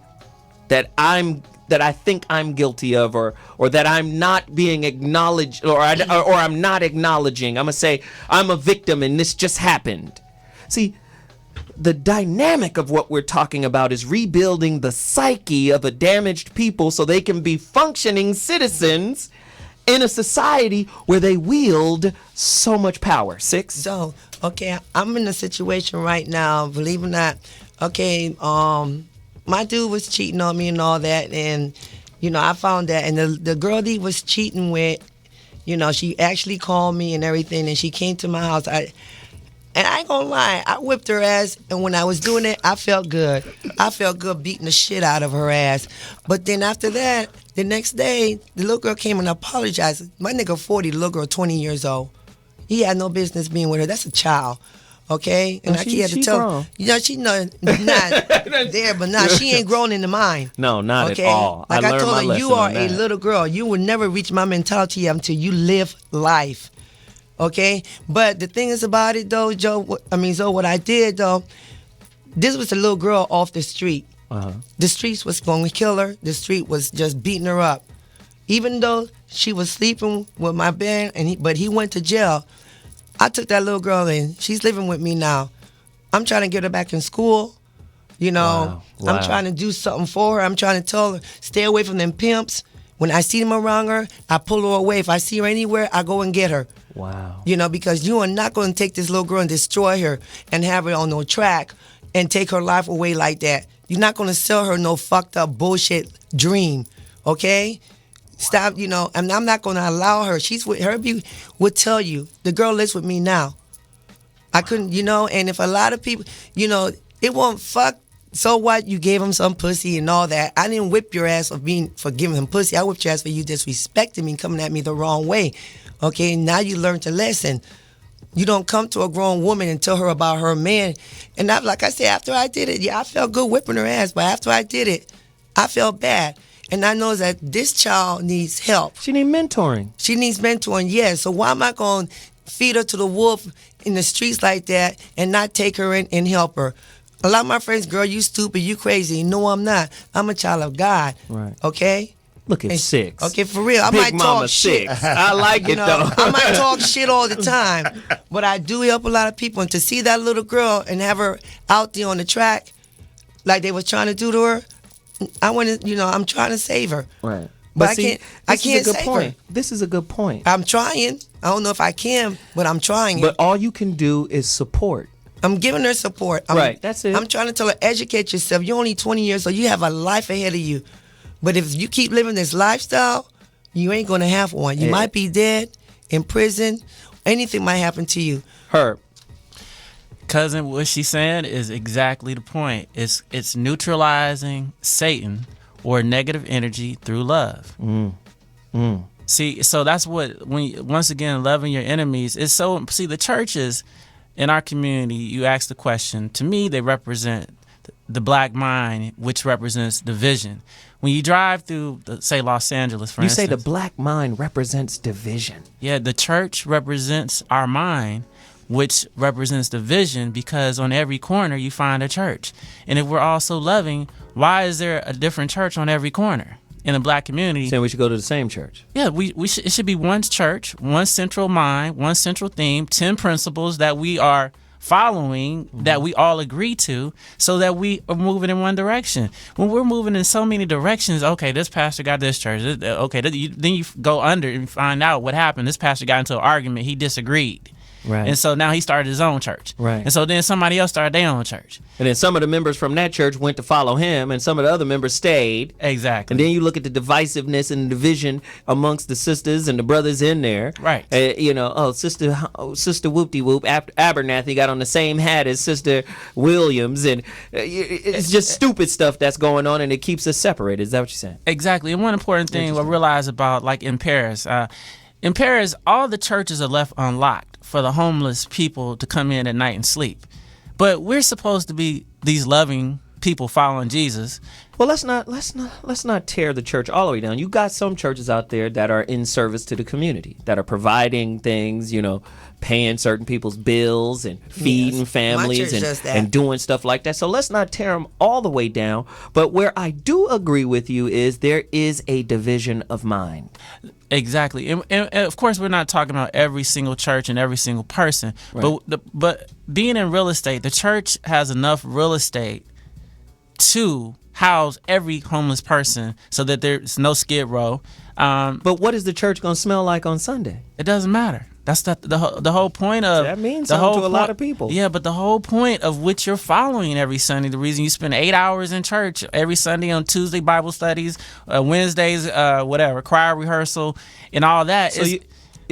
that I think I'm guilty of, or that I'm not being acknowledged, or I'm not acknowledging. I'm going to say I'm a victim and this just happened. See, the dynamic of what we're talking about is rebuilding the psyche of a damaged people so they can be functioning citizens in a society where they wield so much power. 6?
So, okay, I'm in a situation right now, believe it or not. Okay, my dude was cheating on me and all that, and, I found that. And the girl that he was cheating with, she actually called me and everything, and she came to my house. And I ain't gonna lie, I whipped her ass, and when I was doing it, I felt good. I felt good beating the shit out of her ass. But then after that, the next day, the little girl came and apologized. My nigga 40, the little girl 20 years old. He had no business being with her. That's a child. Okay? And
she had to tell
her. She not there, but she ain't grown in the mind.
No, not at all.
Like I told her, you are
a
little girl. You will never reach my mentality until you live life. Okay? But the thing is about it, though, Zoe, what I did, though, this was a little girl off the street.
Uh-huh.
The streets was going to kill her. The street was just beating her up. Even though she was sleeping with my man, but he went to jail, I took that little girl in. She's living with me now. I'm trying to get her back in school.
Wow.
I'm trying to do something for her. I'm trying to tell her, stay away from them pimps. When I see them around her, I pull her away. If I see her anywhere, I go and get her.
Wow.
Because you are not going to take this little girl and destroy her and have her on no track and take her life away like that. You're not going to sell her no fucked up bullshit dream, okay? Stop, and I'm not going to allow her. Herbie would tell you, the girl lives with me now. I couldn't, and if a lot of people, it won't fuck. So what? You gave him some pussy and all that. I didn't whip your ass for giving him pussy. I whipped your ass for you disrespecting me, coming at me the wrong way. Okay, now you learned a lesson. You don't come to a grown woman and tell her about her man. And like I said, after I did it, I felt good whipping her ass. But after I did it, I felt bad. and I know that this child needs help.
She need mentoring.
She needs mentoring, yes. So why am I going to feed her to the wolf in the streets like that and not take her in and help her? A lot of my friends, girl, you stupid, you crazy. No, I'm not. I'm a child of God.
Right.
Okay?
Look at
And-
6.
Okay, for real. I
Big
might
Mama
talk shit.
6. I like it,
You know,
though.
I might talk shit all the time, but I do help a lot of people. And to see that little girl and have her out there on the track, like they was trying to do to her, I want to, I'm trying to save her.
Right.
But
see,
I
this is a
can't
good
save
point.
her.
This is a good point.
I'm trying. I don't know if I can, but I'm trying.
But all you can do is support.
I'm giving her support.
Right, that's it.
I'm trying to tell her, educate yourself. You're only 20 years old. You have a life ahead of you. But if you keep living this lifestyle, you ain't going to have one. You
Yeah.
might be dead, in prison. Anything might happen to you.
Herb.
Cousin, what she's saying is exactly the point. It's neutralizing Satan or negative energy through love. See, so that's what, once again, loving your enemies is so. See, the churches in our community, you ask the question, to me, they represent the black mind, which represents division. When you drive through, say, Los Angeles, for
You
instance.
say the black mind represents division.
Yeah, the church represents our mind, which represents the vision, because on every corner you find a church. And if we're all so loving, why is there a different church on every corner in a black community?
Saying we should go to the same church.
Yeah, it should be one church, one central mind, one central theme, 10 principles that we are following, that we all agree to, so that we are moving in one direction. When we're moving in so many directions, okay, this pastor got this church, okay, then you go under and find out what happened. This pastor got into an argument, he disagreed.
Right.
And so now he started his own church.
Right.
And so then somebody else started their own church.
And then some of the members from that church went to follow him, and some of the other members stayed.
Exactly.
And then you look at the divisiveness and the division amongst the sisters and the brothers in there.
Right.
Sister Whoop-de-Whoop, Abernathy got on the same hat as Sister Williams. And it's just stupid stuff that's going on, and it keeps us separated. Is that what you're saying?
Exactly. And one important thing I realized about, like in Paris, all the churches are left unlocked for the homeless people to come in at night and sleep. But we're supposed to be these loving people following Jesus.
Well, let's not tear the church all the way down. You got some churches out there that are in service to the community, that are providing things, paying certain people's bills and feeding families and doing stuff like that. So let's not tear them all the way down. But where I do agree with you is there is a division of mind.
Exactly. And of course, we're not talking about every single church and every single person.
Right.
But being in real estate, the church has enough real estate to house every homeless person so that there's no skid row.
But what is the church going to smell like on Sunday?
It doesn't matter. That's the whole point of
that means
the
something
whole
to a lot of people.
Yeah, but the whole point of which you're following every Sunday, the reason you spend 8 hours in church every Sunday, on Tuesday Bible studies, Wednesdays, whatever, choir rehearsal, and all that.
So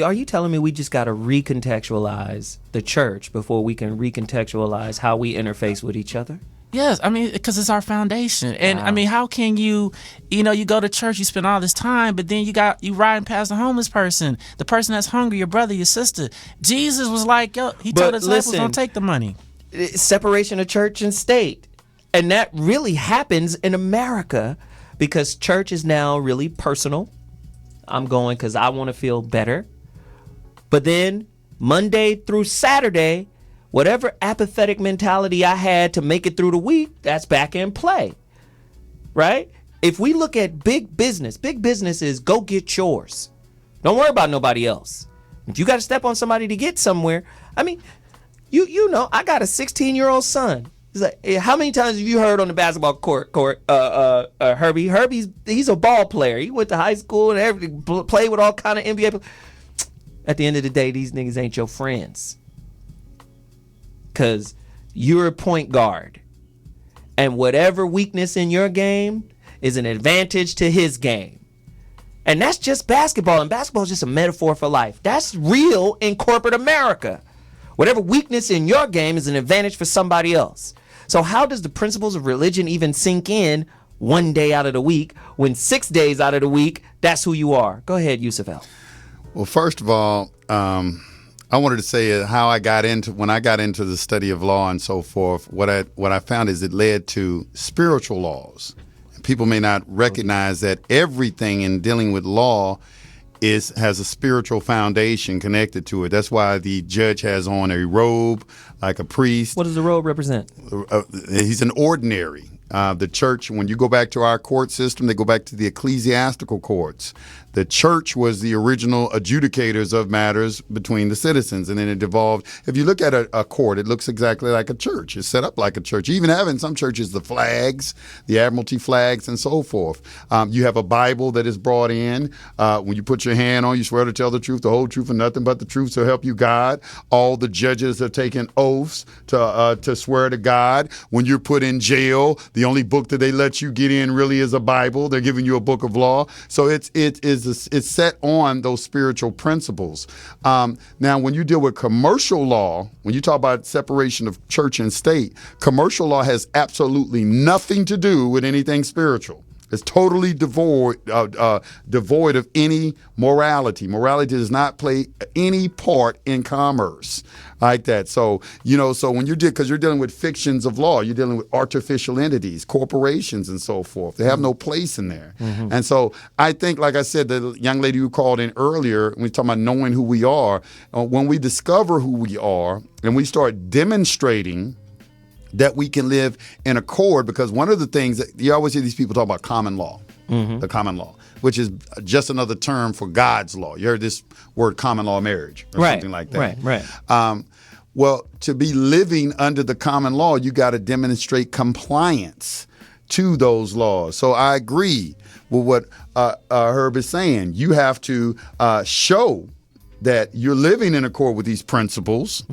are you telling me we just got to recontextualize the church before we can recontextualize how we interface with each other?
Yes, I mean, because it's our foundation. And
Wow.
I mean, how can you go to church, you spend all this time, but then you riding past a homeless person, the person that's hungry, your brother, your sister. Jesus was like, he
But
told his disciples,
listen,
don't take the money.
It's separation of church and state. And that really happens in America because church is now really personal. I'm going because I want to feel better. But then Monday through Saturday, whatever apathetic mentality I had to make it through the week, that's back in play, right? If we look at big business is go get yours. Don't worry about nobody else. If you got to step on somebody to get somewhere, I mean, you know, I got a 16-year-old son. He's like, how many times have you heard on the basketball court, Herbie? He's a ball player. He went to high school and everything, played with all kind of NBA. At the end of the day, these niggas ain't your friends. Because you're a point guard. And whatever weakness in your game is an advantage to his game. And that's just basketball. And basketball is just a metaphor for life. That's real in corporate America. Whatever weakness in your game is an advantage for somebody else. So how does the principles of religion even sink in one day out of the week when 6 days out of the week, that's who you are? Go ahead, Yusuf El.
Well, first of all, I wanted to say how when I got into the study of law and so forth, what I found is it led to spiritual laws. people may not recognize that everything in dealing with law has a spiritual foundation connected to it. That's why the judge has on a robe like a priest.
What does the robe represent?
He's an ordinary. The church, when you go back to our court system, they go back to the ecclesiastical courts. The church was the original adjudicators of matters between the citizens, and then it devolved. If you look at a court, it looks exactly like a church. It's set up like a church. You even have in some churches the flags, the admiralty flags, and so forth. You have a Bible that is brought in. When you put your hand on, you swear to tell the truth, the whole truth, and nothing but the truth, so help you God. All the judges are taking oaths to swear to God. When you're put in jail, the only book that they let you get in really is a Bible. They're giving you a book of law. So it's set on those spiritual principles. Now, when you deal with commercial law, when you talk about separation of church and state, commercial law has absolutely nothing to do with anything spiritual. It's totally devoid of any morality. Morality does not play any part in commerce like that. So, so when because you're dealing with fictions of law, you're dealing with artificial entities, corporations, and so forth. They have no place in there. Mm-hmm. And so I think, like I said, the young lady who called in earlier, when we talk about knowing who we are, when we discover who we are and we start demonstrating that we can live in accord, because one of the things that you always hear these people talk about common law, the common law, which is just another term for God's law. You heard this word common law marriage or something like that.
Right.
Well, to be living under the common law, you got to demonstrate compliance to those laws. So I agree with what Herb is saying. You have to show that you're living in accord with these principles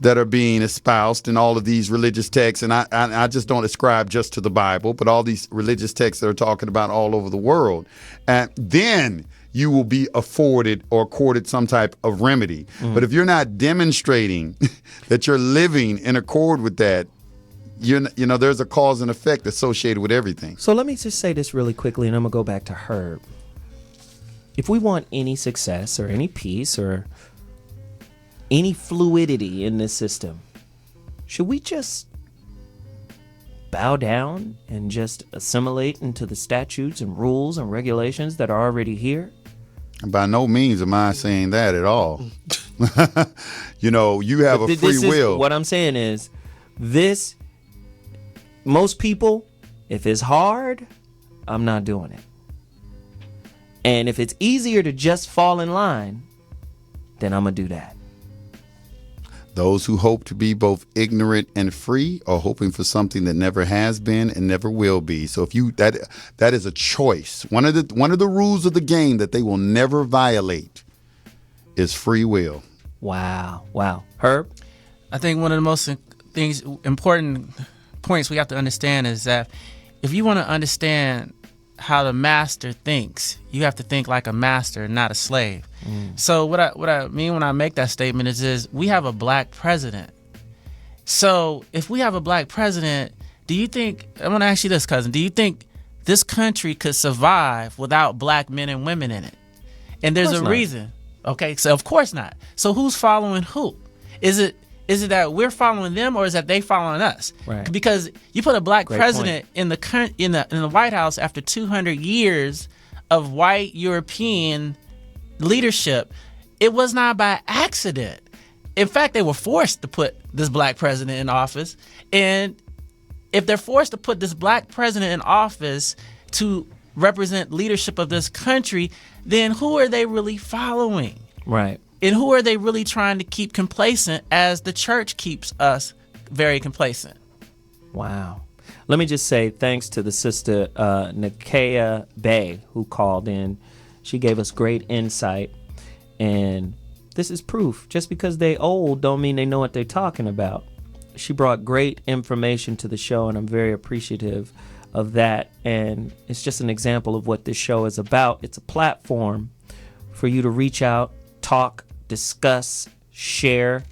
that are being espoused in all of these religious texts. And I just don't ascribe just to the Bible, but all these religious texts that are talking about all over the world. And then you will be afforded or accorded some type of remedy. But if you're not demonstrating that you're living in accord with that, there's a cause and effect associated with everything.
So let me just say this really quickly, and I'm going to go back to Herb. If we want any success or any peace or any fluidity in this system, should we just bow down and just assimilate into the statutes and rules and regulations that are already here?
By no means am I saying that at all. You have a free will.
What I'm saying is most people, if it's hard, I'm not doing it. And if it's easier to just fall in line, then I'm going to do that.
Those who hope to be both ignorant and free are hoping for something that never has been and never will be. So if that is a choice. One of the rules of the game that they will never violate is free will.
Wow. Herb?
I think one of the most important points we have to understand is that if you want to understand how the master thinks, you have to think like a master, not a slave. So what I mean when I make that statement is we have a black president. So if we have a black president, I want to ask you this, cousin, do you think this country could survive without black men and women in it? And there's a reason. Okay, so of course not. So who's following who? Is it that we're following them, or is that they following us? Right. Because you put a black president in the White House after 200 years of white European leadership, it was not by accident. In fact, they were forced to put this black president in office. And if they're forced to put this black president in office to represent leadership of this country, then who are they really following?
Right.
And who are they really trying to keep complacent as the church keeps us very complacent?
Wow. Let me just say thanks to the sister Nakia Bay who called in. She gave us great insight. And this is proof. Just because they old don't mean they know what they're talking about. She brought great information to the show, and I'm very appreciative of that. And it's just an example of what this show is about. It's a platform for you to reach out, talk, discuss, share,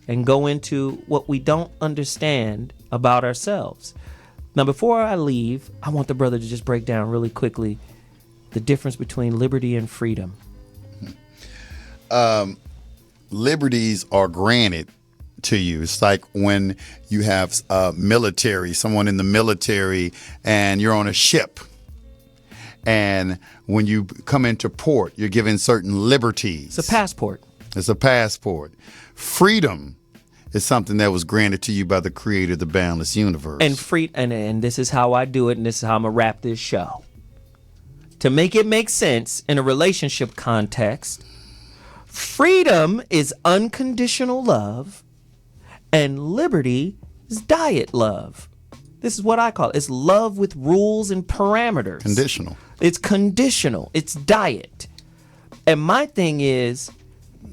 and go into what we don't understand about ourselves. Now, before I leave, I want the brother to just break down really quickly the difference between liberty and freedom.
Liberties are granted to you. It's like when you have someone in the military, and you're on a ship. And when you come into port, you're given certain liberties.
It's a passport.
It's a passport. Freedom is something that was granted to you by the creator of the boundless universe.
And this is how I do it, and this is how I'm going to wrap this show. To make it make sense in a relationship context, freedom is unconditional love, and liberty is diet love. This is what I call it. It's love with rules and parameters.
Conditional.
It's conditional. It's diet. And my thing is,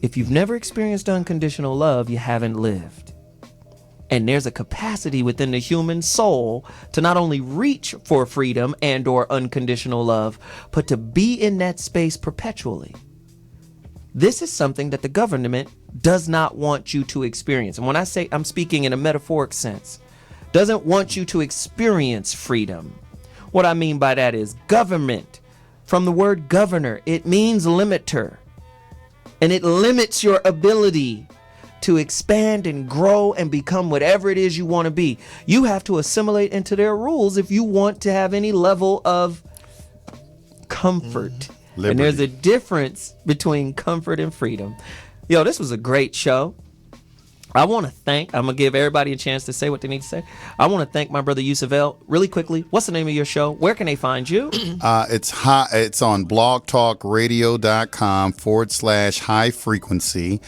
if you've never experienced unconditional love, you haven't lived. And there's a capacity within the human soul to not only reach for freedom and or unconditional love, but to be in that space perpetually. This is something that the government does not want you to experience. And when I say I'm speaking in a metaphoric sense, doesn't want you to experience freedom. What I mean by that is government. From the word governor, it means limiter. And it limits your ability to expand and grow and become whatever it is you want to be. You have to assimilate into their rules if you want to have any level of comfort. And there's a difference between comfort and freedom. Yo, this was a great show. I want to thank, I'm going to give everybody a chance to say what they need to say. I want to thank my brother Yusuf L. Really quickly, what's the name of your show? Where can they find you?
It's on blogtalkradio.com/high frequency.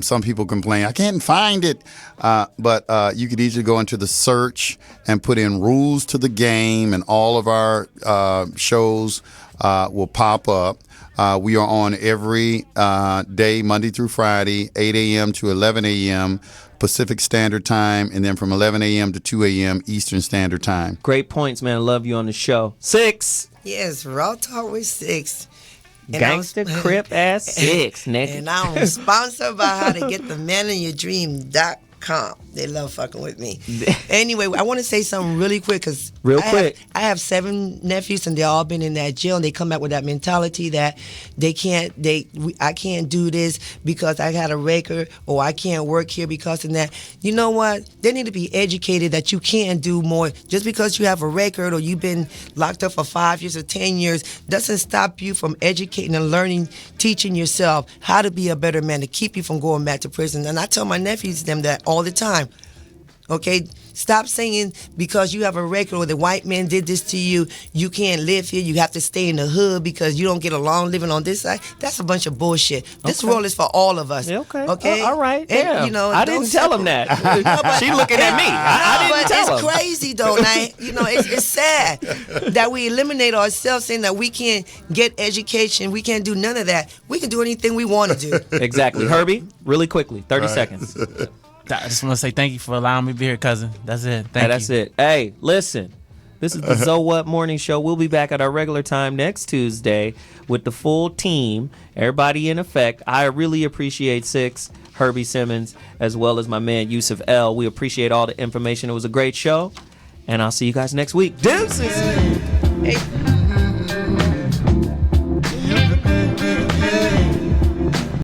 Some people complain, I can't find it. But you could easily go into the search and put in rules to the game, and all of our shows will pop up. We are on every day, Monday through Friday, 8 a.m. to 11 a.m. Pacific Standard Time, and then from 11 a.m. to 2 a.m. Eastern Standard Time.
Great points, man. I love you on the show. 6.
Yes, Raw Talk with 6.
Gangsta Crip ass 6, nigga.
And I'm sponsored by how to get the maninyourdream.com. They love fucking with me. Anyway, I want to say something really quick because I have 7 nephews and they all been in that jail, and they come back with that mentality that I can't do this because I got a record, or I can't work here because of that. You know what? They need to be educated that you can do more. Just because you have a record or you've been locked up for 5 years or 10 years doesn't stop you from educating and learning, teaching yourself how to be a better man, to keep you from going back to prison. And I tell my nephews them that all the time. Okay, stop saying because you have a record or the white man did this to you, you can't live here. You have to stay in the hood because you don't get along living on this side. That's a bunch of bullshit. This world is for all of us.
Okay.
Okay.
All right.
And,
You know, I didn't tell him that. She looking at me. I didn't tell him.
It's crazy though. Now, it's sad that we eliminate ourselves, saying that we can't get education. We can't do none of that. We can do anything we want to do.
Exactly. Herbie, really quickly, 30 seconds.
I just want to say thank you for allowing me to be here, cousin. That's it. Thank you.
That's it. Hey, listen. This is the So What Morning Show. We'll be back at our regular time next Tuesday with the full team, everybody in effect. I really appreciate 6, Herbie Simmons, as well as my man Yusuf L. We appreciate all the information. It was a great show, and I'll see you guys next week. Deuces!
Hey.